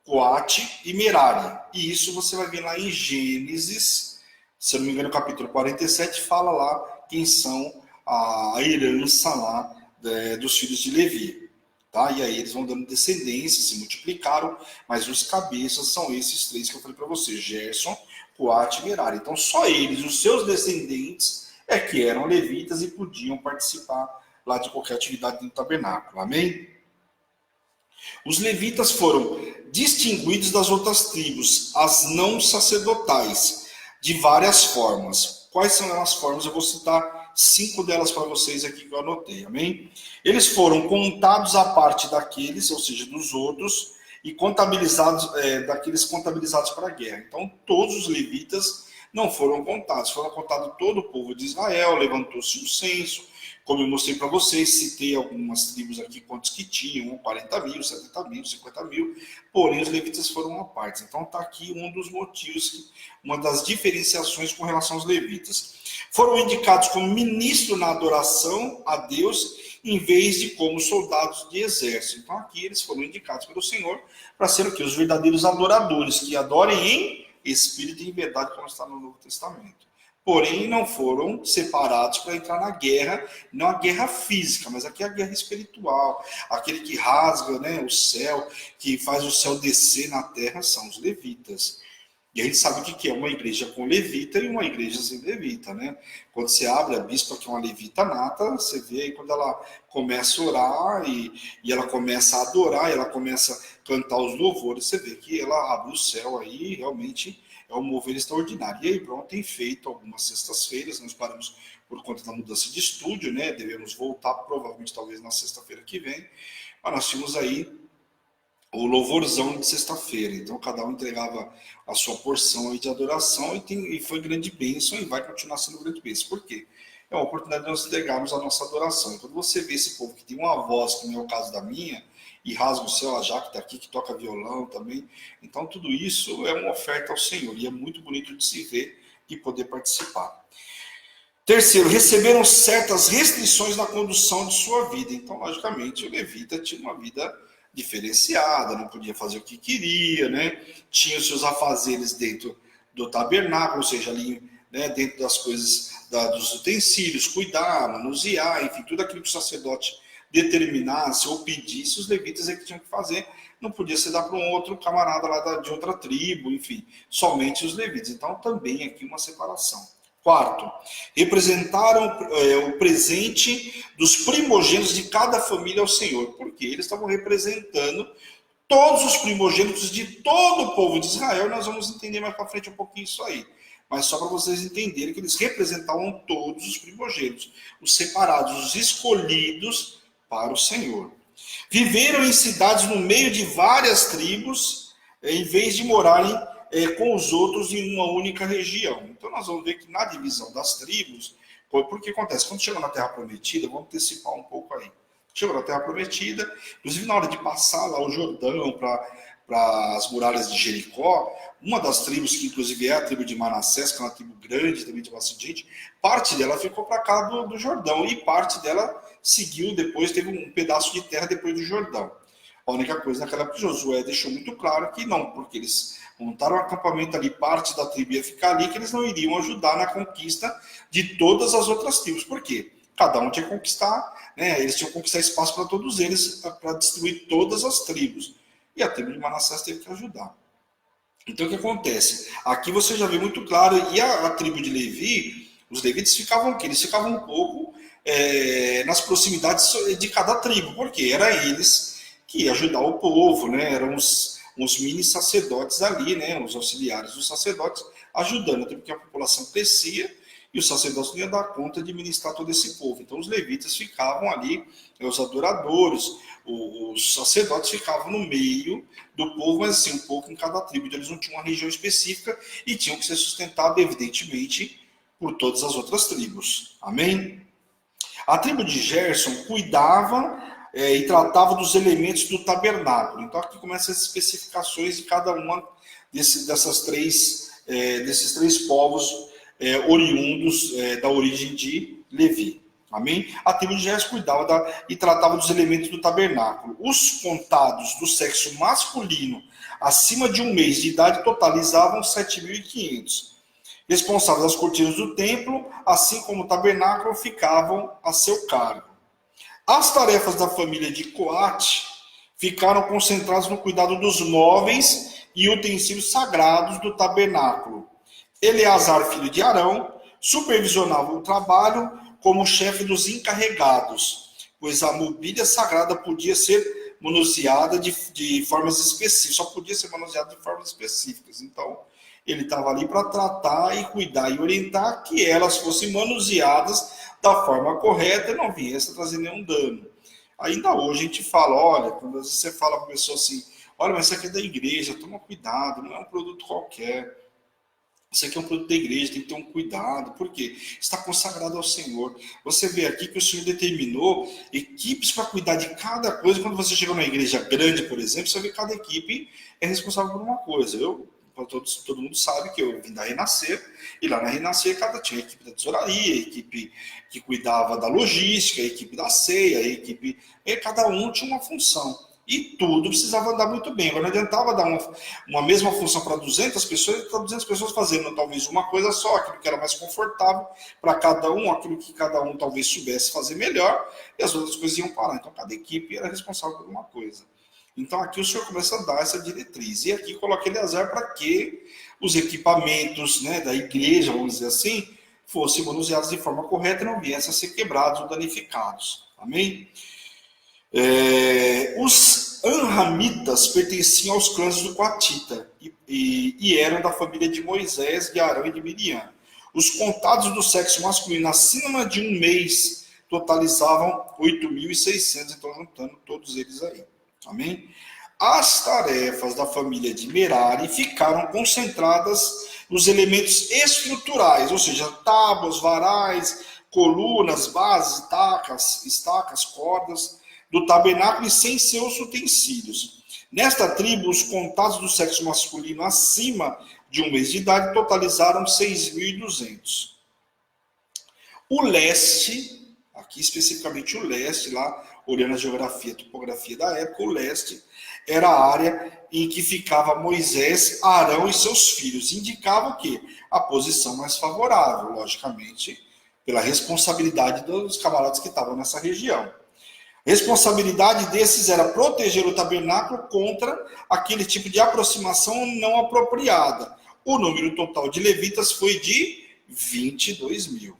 Coate e Merari. E isso você vai ver lá em Gênesis, se eu não me engano, capítulo 47, fala lá quem são a herança lá dos filhos de Levi. Tá? E aí eles vão dando descendência, se multiplicaram, mas os cabeças são esses 3 que eu falei para você: Gerson, Coate e Merari. Então só eles, os seus descendentes, é que eram levitas e podiam participar lá de qualquer atividade no tabernáculo. Amém? Os levitas foram distinguidos das outras tribos, as não sacerdotais, de várias formas. Quais são as formas? Eu vou citar 5 delas para vocês aqui que eu anotei, amém? Eles foram contados à parte daqueles, ou seja, dos outros, e contabilizados, daqueles contabilizados para a guerra. Então, todos os levitas não foram contados, foram contados todo o povo de Israel, levantou-se um censo. Como eu mostrei para vocês, citei algumas tribos aqui, quantos que tinham, 40 mil, 70 mil, 50 mil, porém os levitas foram à parte. Então está aqui um dos motivos, uma das diferenciações com relação aos levitas. Foram indicados como ministro na adoração a Deus, em vez de como soldados de exército. Então aqui eles foram indicados pelo Senhor para ser o quê? Os verdadeiros adoradores, que adorem em espírito e em verdade, como está no Novo Testamento. Porém, não foram separados para entrar na guerra, não a guerra física, mas aqui a guerra espiritual. Aquele que rasga, né, o céu, que faz o céu descer na terra, são os levitas. E a gente sabe o que é uma igreja com levita e uma igreja sem levita, né? Quando você abre a bispa, que é uma levita nata, você vê aí quando ela começa a orar e ela começa a adorar, ela começa a cantar os louvores, você vê que ela abre o céu aí, realmente é um mover extraordinário. E aí, pronto, tem feito algumas sextas-feiras, nós paramos por conta da mudança de estúdio, né? Devemos voltar, provavelmente, talvez na sexta-feira que vem. Mas nós tínhamos aí o louvorzão de sexta-feira. Então, cada um entregava a sua porção aí de adoração e foi grande bênção e vai continuar sendo grande bênção. Por quê? É uma oportunidade de nós entregarmos a nossa adoração. E quando você vê esse povo que tem uma voz, que não é o caso da minha, e rasga o céu, a Jaque está aqui, que toca violão também. Então, tudo isso é uma oferta ao Senhor. E é muito bonito de se ver e poder participar. Terceiro, receberam certas restrições na condução de sua vida. Então, logicamente, o levita tinha uma vida diferenciada, não podia fazer o que queria, né? Tinha os seus afazeres dentro do tabernáculo, ou seja, ali, né, dentro das coisas, dos utensílios, cuidar, manusear, enfim, tudo aquilo que o sacerdote determinasse ou pedisse, os levitas é que tinham que fazer. Não podia ser dado para um outro camarada lá de outra tribo, enfim, somente os levitas. Então, também aqui uma separação. Quarto, representaram o presente dos primogênitos de cada família ao Senhor, porque eles estavam representando todos os primogênitos de todo o povo de Israel. Nós vamos entender mais para frente um pouquinho isso aí. Mas só para vocês entenderem que eles representavam todos os primogênitos, os separados, os escolhidos para o Senhor. Viveram em cidades no meio de várias tribos, em vez de morarem com os outros em uma única região. Então nós vamos ver que na divisão das tribos, porque acontece, quando chega na Terra Prometida, vamos antecipar um pouco aí. Chegou na Terra Prometida, inclusive na hora de passar lá o Jordão para as muralhas de Jericó, uma das tribos, que inclusive é a tribo de Manassés, que é uma tribo grande, também de bastante gente, parte dela ficou para cá do Jordão, e parte dela seguiu depois, teve um pedaço de terra depois do Jordão. A única coisa naquela época, Josué deixou muito claro que não, porque eles montaram um acampamento ali, parte da tribo ia ficar ali, que eles não iriam ajudar na conquista de todas as outras tribos. Por quê? Cada um tinha que conquistar, né? Eles tinham que conquistar espaço para todos eles, para destruir todas as tribos. E a tribo de Manassés teve que ajudar. Então o que acontece? Aqui você já vê muito claro, e a tribo de Levi, os levitas ficavam aqui, eles ficavam um pouco nas proximidades de cada tribo, porque era eles que iam ajudar o povo, né? Eram os mini sacerdotes ali, né? Os auxiliares dos sacerdotes ajudando, até porque a população crescia e os sacerdotes não iam dar conta de ministrar todo esse povo. Então os levitas ficavam ali, os adoradores, os sacerdotes ficavam no meio do povo, mas assim, um pouco em cada tribo. Então, eles não tinham uma região específica e tinham que ser sustentados, evidentemente, por todas as outras tribos. Amém? A tribo de Gerson cuidava e tratava dos elementos do tabernáculo. Então aqui começam as especificações de cada uma desses três povos oriundos da origem de Levi. Amém? A tribo de Gerson cuidava e tratava dos elementos do tabernáculo. Os contados do sexo masculino acima de um mês de idade totalizavam 7.500. Responsáveis das cortinas do templo, assim como o tabernáculo, ficavam a seu cargo. As tarefas da família de Coate ficaram concentradas no cuidado dos móveis e utensílios sagrados do tabernáculo. Eleazar, filho de Arão, supervisionava o trabalho como chefe dos encarregados, pois a mobília sagrada podia ser manuseada de formas específicas, só podia ser manuseada de formas específicas. Então, ele estava ali para tratar e cuidar e orientar que elas fossem manuseadas da forma correta e não viesse a trazer nenhum dano. Ainda hoje a gente fala, olha, quando às vezes você fala para a pessoa assim, olha, mas isso aqui é da igreja, toma cuidado, não é um produto qualquer. Isso aqui é um produto da igreja, tem que ter um cuidado. Por quê? Está consagrado ao Senhor. Você vê aqui que o Senhor determinou equipes para cuidar de cada coisa. Quando você chega numa igreja grande, por exemplo, você vê que cada equipe é responsável por uma coisa. Todo mundo sabe que eu vim da Renascer, e lá na Renascer tinha a equipe da tesouraria, a equipe que cuidava da logística, a equipe da ceia, cada um tinha uma função. E tudo precisava andar muito bem. Agora não adiantava dar uma mesma função para 200 pessoas, e 200 pessoas fazendo talvez uma coisa só, aquilo que era mais confortável para cada um, aquilo que cada um talvez soubesse fazer melhor, e as outras coisas iam parar. Então cada equipe era responsável por uma coisa. Então aqui o Senhor começa a dar essa diretriz. E aqui coloca Eleazar para que os equipamentos, né, da igreja, vamos dizer assim, fossem manuseados de forma correta e não viessem a ser quebrados ou danificados. Amém? Os Anramitas pertenciam aos clãs do Coatita e eram da família de Moisés, de Arão e de Miriam. Os contados do sexo masculino acima de um mês totalizavam 8.600, então juntando todos eles aí. Amém? As tarefas da família de Merari ficaram concentradas nos elementos estruturais, ou seja, tábuas, varais, colunas, bases, estacas, cordas, do tabernáculo e sem seus utensílios. Nesta tribo, os contados do sexo masculino acima de um mês de idade totalizaram 6.200. O leste, aqui especificamente o leste, lá olhando a geografia, a topografia da época, o leste era a área em que ficava Moisés, Arão e seus filhos. Indicava o quê? A posição mais favorável, logicamente, pela responsabilidade dos camaradas que estavam nessa região. Responsabilidade desses era proteger o tabernáculo contra aquele tipo de aproximação não apropriada. O número total de levitas foi de 22 mil.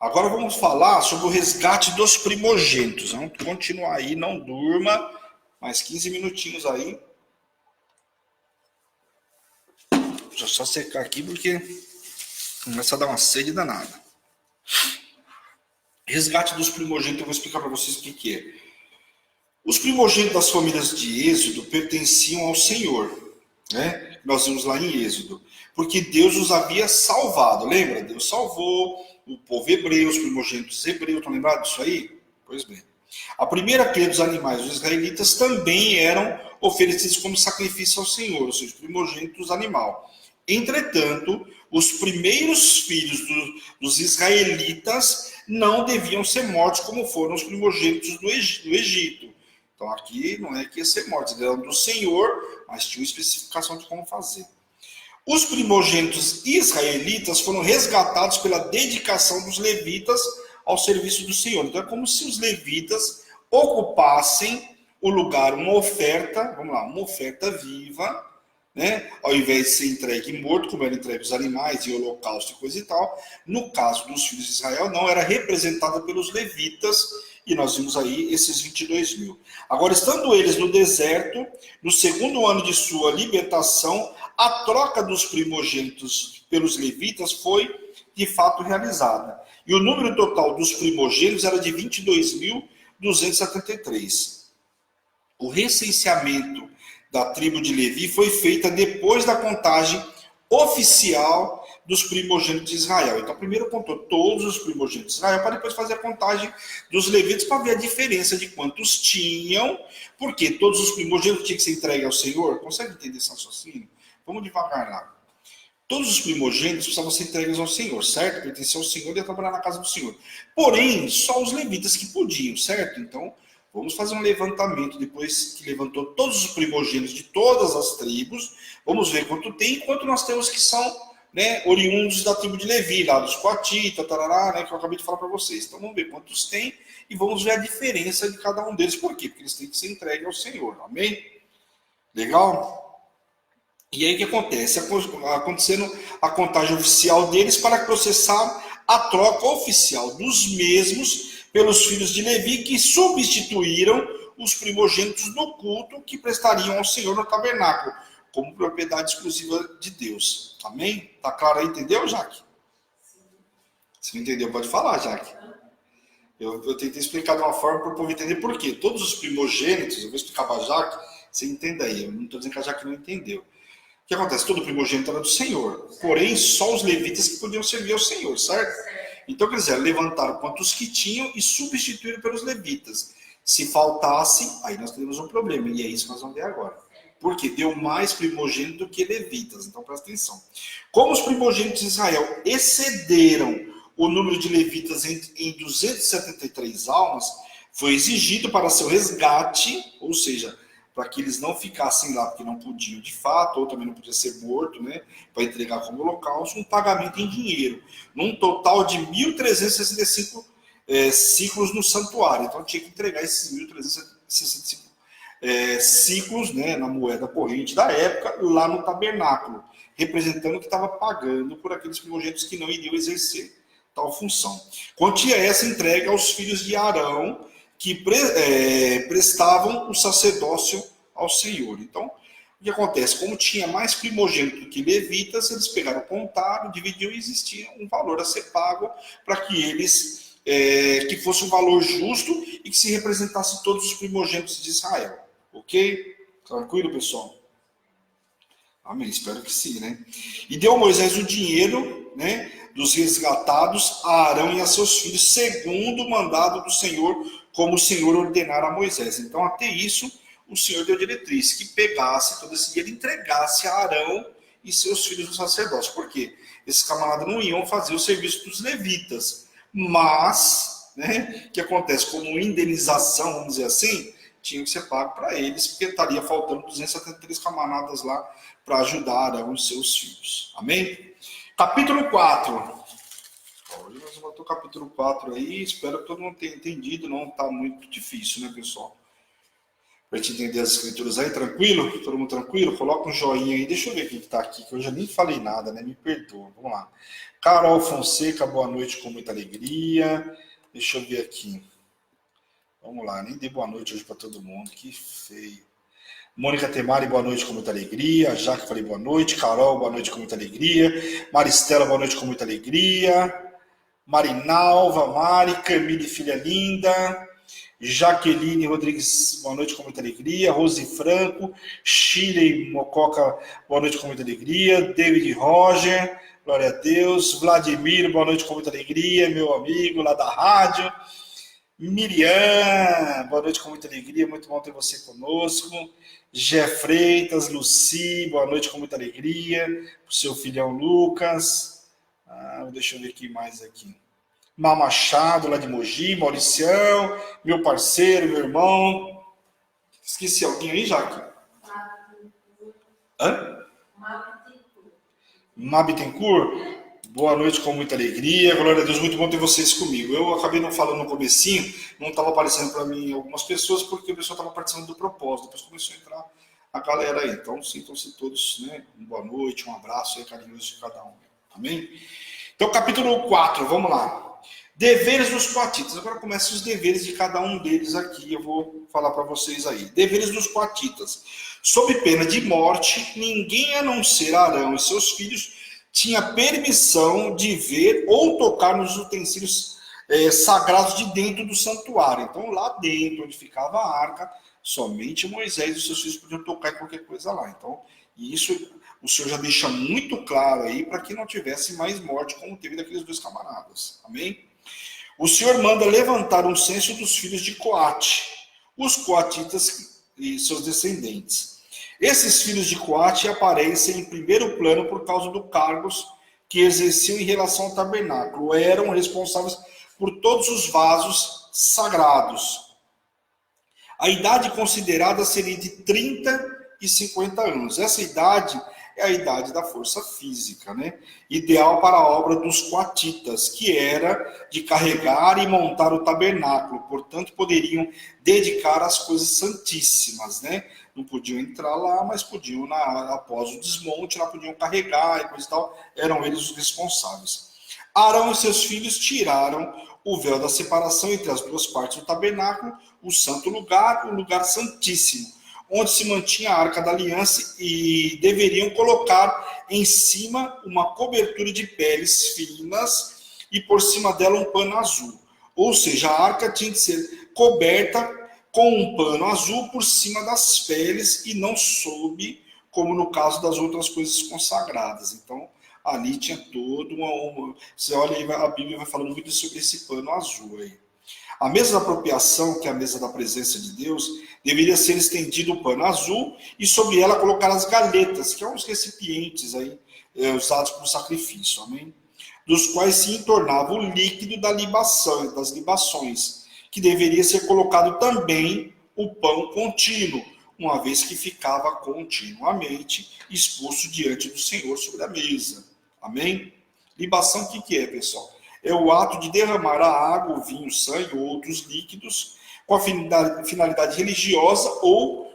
Agora vamos falar sobre o resgate dos primogênitos. Vamos continuar aí, não durma. Mais 15 minutinhos aí. Deixa eu só secar aqui porque começa a dar uma sede danada. Resgate dos primogênitos, eu vou explicar para vocês o que é. Os primogênitos das famílias de Êxodo pertenciam ao Senhor, né? Nós vimos lá em Êxodo, porque Deus os havia salvado, lembra? Deus salvou o povo hebreu, os primogênitos hebreus, estão lembrados disso aí? Pois bem. A primeira cria dos animais dos israelitas também eram oferecidos como sacrifício ao Senhor, ou seja, os primogênitos do animal. Entretanto, os primeiros filhos dos israelitas não deviam ser mortos como foram os primogênitos do Egito. Então aqui não é que ia ser mortos, eles eram do Senhor, mas tinha uma especificação de como fazer. Os primogênitos israelitas foram resgatados pela dedicação dos levitas ao serviço do Senhor. Então é como se os levitas ocupassem o lugar, uma oferta, vamos lá, uma oferta viva, né? Ao invés de ser entregue morto, como eram entregues os animais e holocausto e coisa e tal, no caso dos filhos de Israel, não, era representada pelos levitas, e nós vimos aí esses 22 mil. Agora, estando eles no deserto, no segundo ano de sua libertação, a troca dos primogênitos pelos levitas foi, de fato, realizada. E o número total dos primogênitos era de 22.273. O recenseamento da tribo de Levi foi feita depois da contagem oficial dos primogênitos de Israel. Então, primeiro contou todos os primogênitos de Israel, para depois fazer a contagem dos levitas, para ver a diferença de quantos tinham, porque todos os primogênitos tinham que ser entregues ao Senhor. Consegue entender esse raciocínio? Vamos devagar lá. Todos os primogênitos precisavam ser entregues ao Senhor, certo? Pertenciam ao Senhor e ia trabalhar na casa do Senhor. Porém, só os levitas que podiam, certo? Então, vamos fazer um levantamento, depois que levantou todos os primogênitos de todas as tribos, vamos ver quanto tem e quanto nós temos que são, né, oriundos da tribo de Levi, lá dos Coatitas, tarará, né, que eu acabei de falar para vocês. Então vamos ver quantos tem e vamos ver a diferença de cada um deles. Por quê? Porque eles têm que ser entregues ao Senhor, amém? Legal? E aí o que acontece? Acontecendo a contagem oficial deles para processar a troca oficial dos mesmos pelos filhos de Levi, que substituíram os primogênitos do culto que prestariam ao Senhor no tabernáculo, como propriedade exclusiva de Deus. Amém? Tá claro aí? Entendeu, Jaque? Se não entendeu, pode falar, Jaque. Eu tentei explicar de uma forma para o povo entender por quê. Todos os primogênitos, eu vou explicar para a Jaque, você entenda aí. Eu não estou dizendo que a Jaque não entendeu. O que acontece? Todo primogênito era do Senhor. Porém, só os levitas que podiam servir ao Senhor, certo? Então, quer dizer, levantaram quantos que tinham e substituíram pelos levitas. Se faltasse, aí nós teríamos um problema. E é isso que nós vamos ver agora. Porque deu mais primogênito do que levitas. Então, presta atenção. Como os primogênitos de Israel excederam o número de levitas em 273 almas, foi exigido para seu resgate, ou seja, para que eles não ficassem lá porque não podiam de fato, ou também não podia ser morto, né, para entregar como holocausto, um pagamento em dinheiro, num total de 1.365 ciclos no santuário. Então tinha que entregar esses 1.365 ciclos, né, na moeda corrente da época, lá no tabernáculo, representando que estava pagando por aqueles primogênitos que não iriam exercer tal função. Continha essa entrega aos filhos de Arão, que prestavam o sacerdócio ao Senhor. Então, o que acontece? Como tinha mais primogênito do que levitas, eles pegaram, contaram, dividiam e existia um valor a ser pago para que eles, que fosse um valor justo e que se representasse todos os primogênitos de Israel. Ok? Tranquilo, pessoal? Amém, espero que sim, né? E deu a Moisés o dinheiro, né, dos resgatados a Arão e a seus filhos, segundo o mandado do Senhor, como o Senhor ordenara a Moisés. Então, até isso, o Senhor deu diretriz, que pegasse todo esse dinheiro e entregasse a Arão e seus filhos no sacerdócio. Por quê? esses camaradas não iam fazer o serviço dos levitas. Mas, né, o que acontece? Como indenização, vamos dizer assim, tinha que ser pago para eles, porque estaria faltando 273 camaradas lá para ajudar os seus filhos. Amém? Capítulo 4. Hoje nós vamos para o capítulo 4 aí, espero que todo mundo tenha entendido, não está muito difícil, né, pessoal? Para gente entender as escrituras aí, tranquilo? Todo mundo tranquilo? Coloca um joinha aí, deixa eu ver quem está aqui, que eu já nem falei nada, né? Me perdoa, vamos lá. Carol Fonseca, boa noite com muita alegria. Deixa eu ver aqui. Vamos lá, nem dei boa noite hoje para todo mundo, que feio. Mônica Temari, boa noite com muita alegria. Jaque, falei boa noite. Carol, boa noite com muita alegria. Maristela, boa noite com muita alegria. Marinalva, Mari, Camille, filha linda. Jaqueline Rodrigues, boa noite com muita alegria. Rose Franco, Shirley Mococa, boa noite com muita alegria. David Roger, glória a Deus. Vladimir, boa noite com muita alegria, meu amigo lá da rádio. Miriam, boa noite com muita alegria, muito bom ter você conosco. Gé Freitas, Luci, boa noite com muita alegria. O seu filhão Lucas. Deixa eu ver aqui mais aqui. Má Machado, lá de Mogi, Mauricião, meu parceiro, meu irmão. Esqueci alguém aí, Jaque? Mabitencourt. Boa noite com muita alegria. Glória a Deus, muito bom ter vocês comigo. Eu acabei não falando no comecinho, não estava aparecendo para mim algumas pessoas, porque o pessoal estava participando do propósito. Depois começou a entrar a galera aí. Então, sintam-se todos, né? Boa noite, um abraço aí carinhoso de cada um. Amém? Então, capítulo 4, vamos lá. Deveres dos coatitas. Agora começam os deveres de cada um deles aqui. Eu vou falar para vocês aí. Deveres dos coatitas. Sob pena de morte, ninguém a não ser Arão e seus filhos tinha permissão de ver ou tocar nos utensílios sagrados de dentro do santuário. Então, lá dentro, onde ficava a arca, somente Moisés e seus filhos podiam tocar em qualquer coisa lá. Então, isso o Senhor já deixa muito claro aí para que não tivesse mais morte como teve daqueles dois camaradas. Amém? O Senhor manda levantar um censo dos filhos de Coate, os coatitas e seus descendentes. Esses filhos de Coate aparecem em primeiro plano por causa dos cargos que exerciam em relação ao tabernáculo. Eram responsáveis por todos os vasos sagrados. A idade considerada seria de 30 e 50 anos. Essa idade é a idade da força física, né? Ideal para a obra dos coatitas, que era de carregar e montar o tabernáculo. Portanto, poderiam dedicar às coisas santíssimas, né? Não podiam entrar lá, mas podiam, após o desmonte, lá podiam carregar e coisa e tal. Eram eles os responsáveis. Arão e seus filhos tiraram o véu da separação entre as duas partes do tabernáculo, o santo lugar, o lugar santíssimo, onde se mantinha a arca da aliança, e deveriam colocar em cima uma cobertura de peles finas e por cima dela um pano azul. Ou seja, a arca tinha de ser coberta com um pano azul por cima das peles e não sob, como no caso das outras coisas consagradas. Então, ali tinha todo uma... Você olha aí, a Bíblia vai falando muito sobre esse pano azul aí. A mesa da apropriação, que é a mesa da presença de Deus, deveria ser estendido o pano azul e sobre ela colocar as galetas, que são os recipientes aí, usados para o sacrifício, amém? Dos quais se entornava o líquido da libação, das libações, que deveria ser colocado também o pão contínuo, uma vez que ficava continuamente exposto diante do Senhor sobre a mesa, amém? Libação, o que é, pessoal? É o ato de derramar a água, o vinho, o sangue ou outros líquidos com a finalidade religiosa ou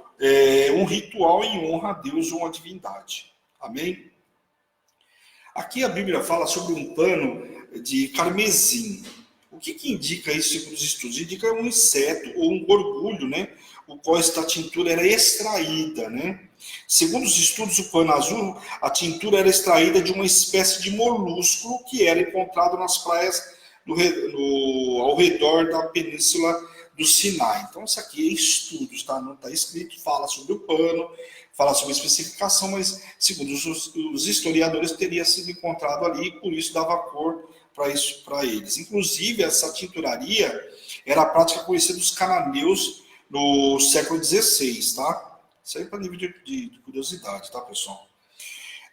um ritual em honra a Deus ou a divindade. Amém? Aqui a Bíblia fala sobre um pano de carmesim. O que indica isso segundo os estudos? Indica um inseto ou um gorgulho, né? O qual esta tintura era extraída, né? Segundo os estudos, o pano azul, a tintura era extraída de uma espécie de molúsculo que era encontrado nas praias ao redor da península do Sinai. Então, isso aqui é estudos, tá? Não está escrito, fala sobre o pano, fala sobre a especificação, mas segundo os historiadores teria sido encontrado ali e por isso dava cor para eles. Inclusive, essa tinturaria era a prática conhecida dos cananeus no século XVI, tá? Isso aí para nível de curiosidade, tá, pessoal?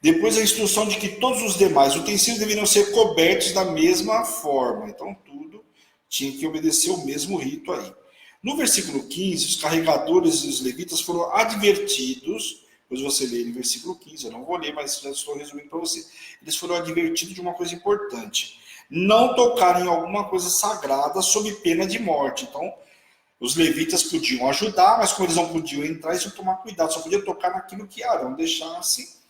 Depois a instrução de que todos os demais utensílios deveriam ser cobertos da mesma forma. Então tudo tinha que obedecer o mesmo rito aí. No versículo 15, os carregadores e os levitas foram advertidos, depois você lê no versículo 15, eu não vou ler, mas já estou resumindo para você. Eles foram advertidos de uma coisa importante: não tocarem em alguma coisa sagrada sob pena de morte. Então, os levitas podiam ajudar, mas como eles não podiam entrar, eles tinham que tomar cuidado, só podia tocar naquilo que Arão deixasse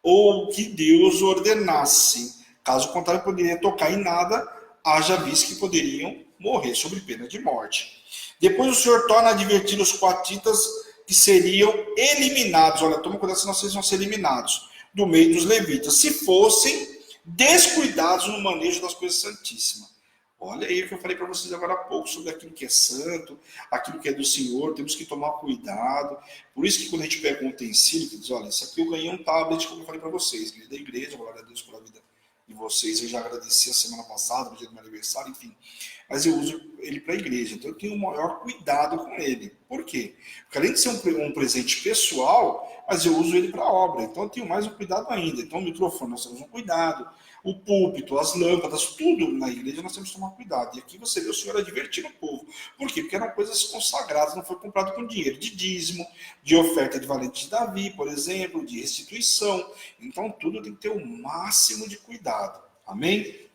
ou que Deus ordenasse. Caso contrário, poderia tocar em nada, haja visto que poderiam morrer sob pena de morte. Depois o Senhor torna a advertir os coatitas que seriam eliminados. Olha, toma cuidado, senão vocês vão ser eliminados do meio dos levitas, se fossem descuidados no manejo das coisas santíssimas. Olha aí o que eu falei para vocês agora há pouco sobre aquilo que é santo, aquilo que é do Senhor, temos que tomar cuidado. Por isso que quando a gente pega um utensílio, que diz, olha, isso aqui eu ganhei um tablet, como eu falei para vocês, da igreja, glória a Deus pela vida de vocês, eu já agradeci a semana passada, no dia do meu aniversário, enfim. Mas eu uso ele para a igreja, então eu tenho o maior cuidado com ele. Por quê? Porque além de ser um presente pessoal, mas eu uso ele para a obra, então eu tenho mais um cuidado ainda. Então o microfone nós temos um cuidado, o púlpito, as lâmpadas, tudo na igreja nós temos que tomar cuidado. E aqui você vê o Senhor advertindo o povo. Por quê? Porque eram coisas consagradas, não foi comprado com dinheiro, de dízimo, de oferta de valente de Davi, por exemplo, de restituição. Então tudo tem que ter o máximo de cuidado. Amém?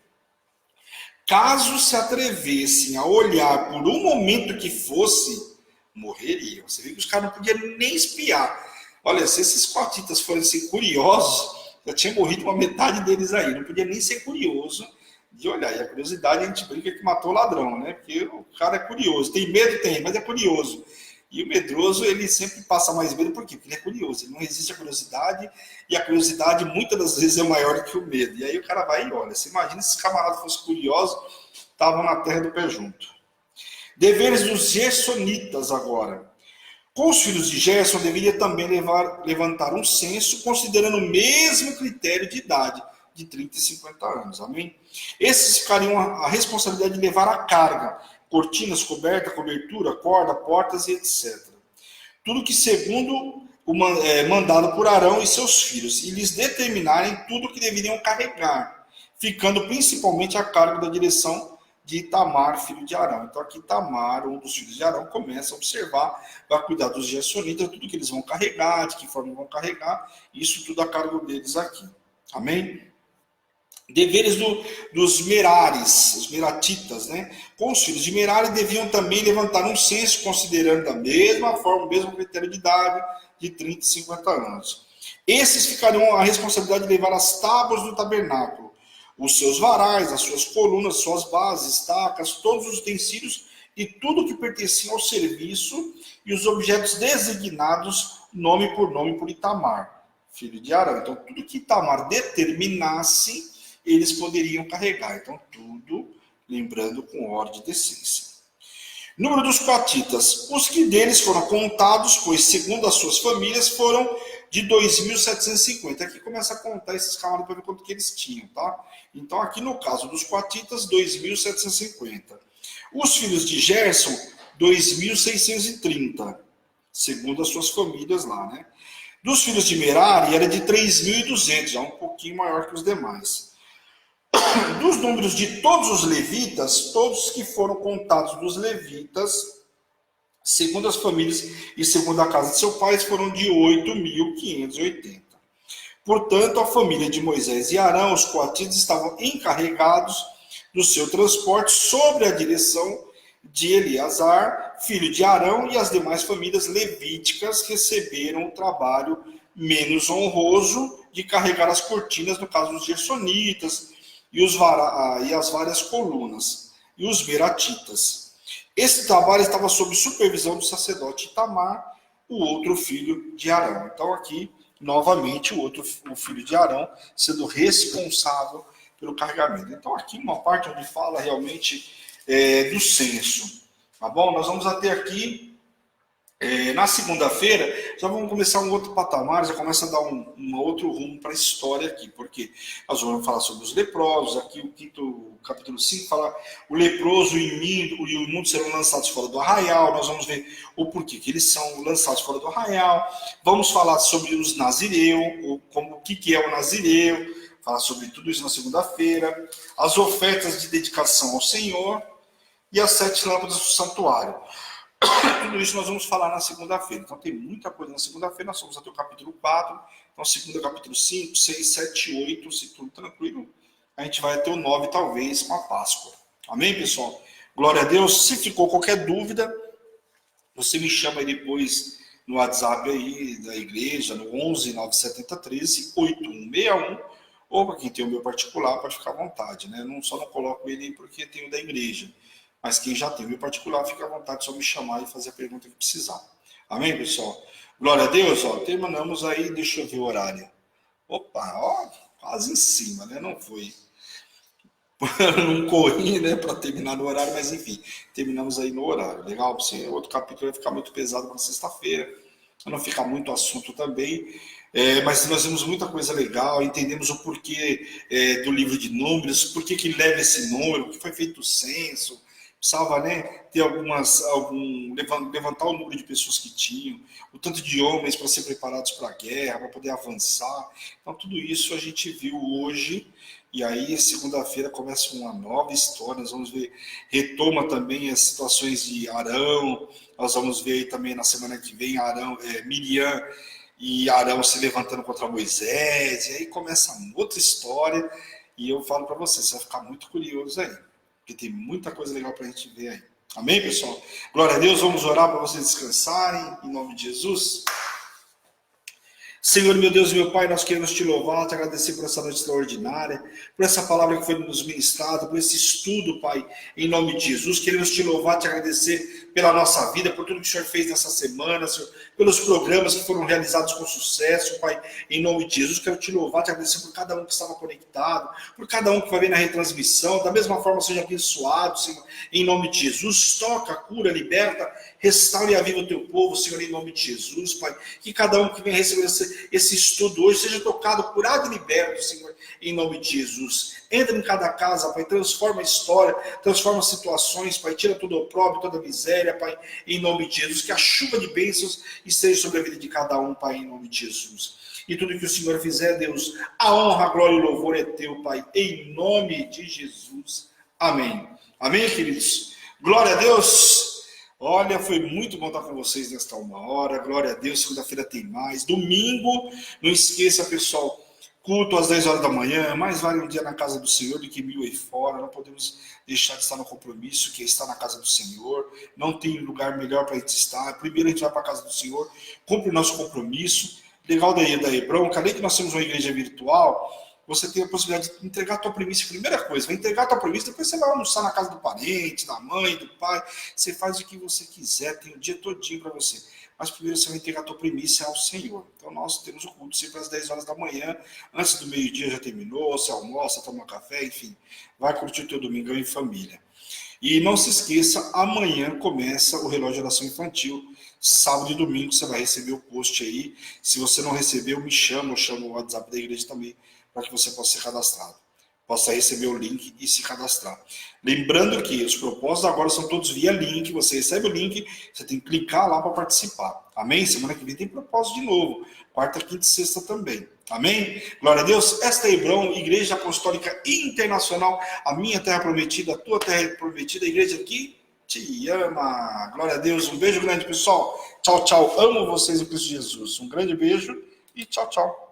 Caso se atrevessem a olhar por um momento que fosse, morreriam. Você vê que os caras não podiam nem espiar. Olha, se esses coatitas fossem curiosos, já tinha morrido uma metade deles aí. Não podia nem ser curioso de olhar. E a curiosidade, a gente brinca que matou o ladrão, né? Porque o cara é curioso. Tem medo? Tem, mas é curioso. E o medroso, ele sempre passa mais medo, por quê? Porque ele é curioso. Ele não resiste à curiosidade, e a curiosidade muitas das vezes é maior do que o medo. E aí o cara vai e olha. Você imagina se esse camarada fosse curioso, estavam na terra do pé junto. Deveres dos gersonitas agora. Com os filhos de Gerson, deveria também levantar um censo, considerando o mesmo critério de idade, de 30 e 50 anos. Amém? Esses ficariam a responsabilidade de levar a carga, cortinas, coberta, cobertura, corda, portas e etc. Tudo que segundo o mandado por Arão e seus filhos, e lhes determinarem tudo o que deveriam carregar, ficando principalmente a cargo da direção de Itamar, filho de Arão. Então aqui Itamar, um dos filhos de Arão, começa a observar, vai cuidar dos gersonitas, tudo que eles vão carregar, de que forma vão carregar, isso tudo a cargo deles aqui. Amém? Deveres dos Merares, os Meratitas, né? Com os filhos de Merari deviam também levantar um censo, considerando da mesma forma, o mesmo critério de idade, de 30 e 50 anos. Esses ficariam a responsabilidade de levar as tábuas do tabernáculo, os seus varais, as suas colunas, suas bases, estacas, todos os utensílios e tudo que pertencia ao serviço e os objetos designados nome por Itamar, filho de Arão. Então, tudo que Itamar determinasse, eles poderiam carregar. Então, tudo, lembrando, com ordem de decência. Número dos coatitas. Os que deles foram contados, pois, segundo as suas famílias, foram de 2.750. Aqui começa a contar esses camaradas para ver quanto que eles tinham, tá? Então, aqui no caso dos coatitas, 2.750. Os filhos de Gerson, 2.630, segundo as suas famílias lá, né? Dos filhos de Merari, era de 3.200, já um pouquinho maior que os demais. Dos números de todos os levitas, todos que foram contados dos levitas, segundo as famílias e segundo a casa de seu pai, foram de 8.580. Portanto, a família de Moisés e Arão, os coatitas, estavam encarregados do seu transporte sob a direção de Eleazar, filho de Arão, e as demais famílias levíticas receberam o trabalho menos honroso de carregar as cortinas, no caso dos gersonitas, e as várias colunas, e os meratitas. Esse trabalho estava sob supervisão do sacerdote Itamar, o outro filho de Arão. Então aqui, novamente, o filho de Arão sendo responsável pelo carregamento. Então aqui uma parte onde fala realmente do censo. Tá bom? Nós vamos até aqui Na segunda-feira, já vamos começar um outro patamar, já começa a dar um outro rumo para a história aqui, porque nós vamos falar sobre os leprosos, aqui o capítulo 5 fala o leproso e o imundo serão lançados fora do arraial, nós vamos ver o porquê que eles são lançados fora do arraial, vamos falar sobre os nazireus, o que é o nazireu, falar sobre tudo isso na segunda-feira, as ofertas de dedicação ao Senhor e as 7 lâmpadas do santuário. Tudo isso nós vamos falar na segunda-feira. Então tem muita coisa na segunda-feira. Nós vamos até o capítulo 4. Então, segunda, capítulo 5, 6, 7, 8. Se tudo tranquilo, a gente vai até o 9, talvez, com a Páscoa. Amém, pessoal? Glória a Deus. Se ficou qualquer dúvida, você me chama aí depois no WhatsApp aí da igreja, no 11 970 13 8161. Ou para quem tem o meu particular, pode ficar à vontade, né? Só não coloco ele aí porque tem o da igreja. Mas quem já tem o meu particular, fica à vontade, só me chamar e fazer a pergunta que precisar. Amém, pessoal? Glória a Deus, ó. Terminamos aí, deixa eu ver o horário. Opa, ó, quase em cima, né? Não foi. Não corri, né, para terminar no horário, mas enfim, terminamos aí no horário. Legal? Você, outro capítulo vai ficar muito pesado para sexta-feira, não ficar muito assunto também. Mas nós vimos muita coisa legal, entendemos o porquê do livro de números, por que ele leva esse número, que foi feito o censo, precisava, né, ter levantar o número de pessoas que tinham, o tanto de homens para ser preparados para a guerra, para poder avançar. Então tudo isso a gente viu hoje, e aí segunda-feira começa uma nova história, nós vamos ver, retoma também as situações de Arão, nós vamos ver aí também na semana que vem Miriam e Arão se levantando contra Moisés, e aí começa outra história, e eu falo para você vai ficar muito curioso aí, porque tem muita coisa legal para a gente ver aí. Amém, pessoal? Glória a Deus, vamos orar para vocês descansarem, em nome de Jesus. Senhor, meu Deus e meu Pai, nós queremos te louvar, te agradecer por essa noite extraordinária, por essa palavra que foi nos ministrada, por esse estudo, Pai, em nome de Jesus. Queremos te louvar, te agradecer pela nossa vida, por tudo que o Senhor fez nessa semana, Senhor, pelos programas que foram realizados com sucesso, Pai, em nome de Jesus. Quero te louvar, te agradecer por cada um que estava conectado, por cada um que vai ver na retransmissão, da mesma forma seja abençoado, Senhor, em nome de Jesus. Toca, cura, liberta, restaure e aviva o teu povo, Senhor, em nome de Jesus, Pai. Que cada um que vem receber esse estudo hoje seja tocado, curado e liberto, Senhor, em nome de Jesus. Entra em cada casa, Pai, transforma a história, transforma situações, Pai, tira todo o opróbrio, toda a miséria, Pai, em nome de Jesus. Que a chuva de bênçãos esteja sobre a vida de cada um, Pai, em nome de Jesus. E tudo que o Senhor fizer, Deus, a honra, a glória e o louvor é teu, Pai, em nome de Jesus. Amém. Amém, queridos? Glória a Deus. Olha, foi muito bom estar com vocês nesta 1 hora. Glória a Deus, segunda-feira tem mais. Domingo, não esqueça, pessoal, culto às 10 horas da manhã. Mais vale um dia na casa do Senhor do que 1000 aí fora. Não podemos deixar de estar no compromisso, que é estar na casa do Senhor. Não tem lugar melhor para a gente estar. Primeiro a gente vai para a casa do Senhor, cumpre o nosso compromisso. Legal da Hebron, que além que nós temos uma igreja virtual, você tem a possibilidade de entregar a tua primícia. Primeira coisa, vai entregar a tua primícia, depois você vai almoçar na casa do parente, da mãe, do pai. Você faz o que você quiser, tem o dia todinho para você. Mas primeiro você vai entregar a tua primícia ao Senhor. Então nós temos o culto sempre às 10 horas da manhã. Antes do meio-dia já terminou, você almoça, toma café, enfim. Vai curtir o teu domingão em família. E não se esqueça, amanhã começa o relógio de oração infantil. Sábado e domingo você vai receber o post aí. Se você não recebeu, me chama, eu chamo o WhatsApp da igreja também, para que você possa ser cadastrado, possa receber o link e se cadastrar. Lembrando que os propósitos agora são todos via link, você recebe o link, você tem que clicar lá para participar. Amém? Semana que vem tem propósito de novo, quarta, quinta e sexta também. Amém? Glória a Deus. Esta é Hebron, Igreja Apostólica Internacional, a minha terra prometida, a tua terra prometida, a igreja que te ama. Glória a Deus. Um beijo grande, pessoal. Tchau, tchau. Amo vocês em Cristo Jesus. Um grande beijo e tchau, tchau.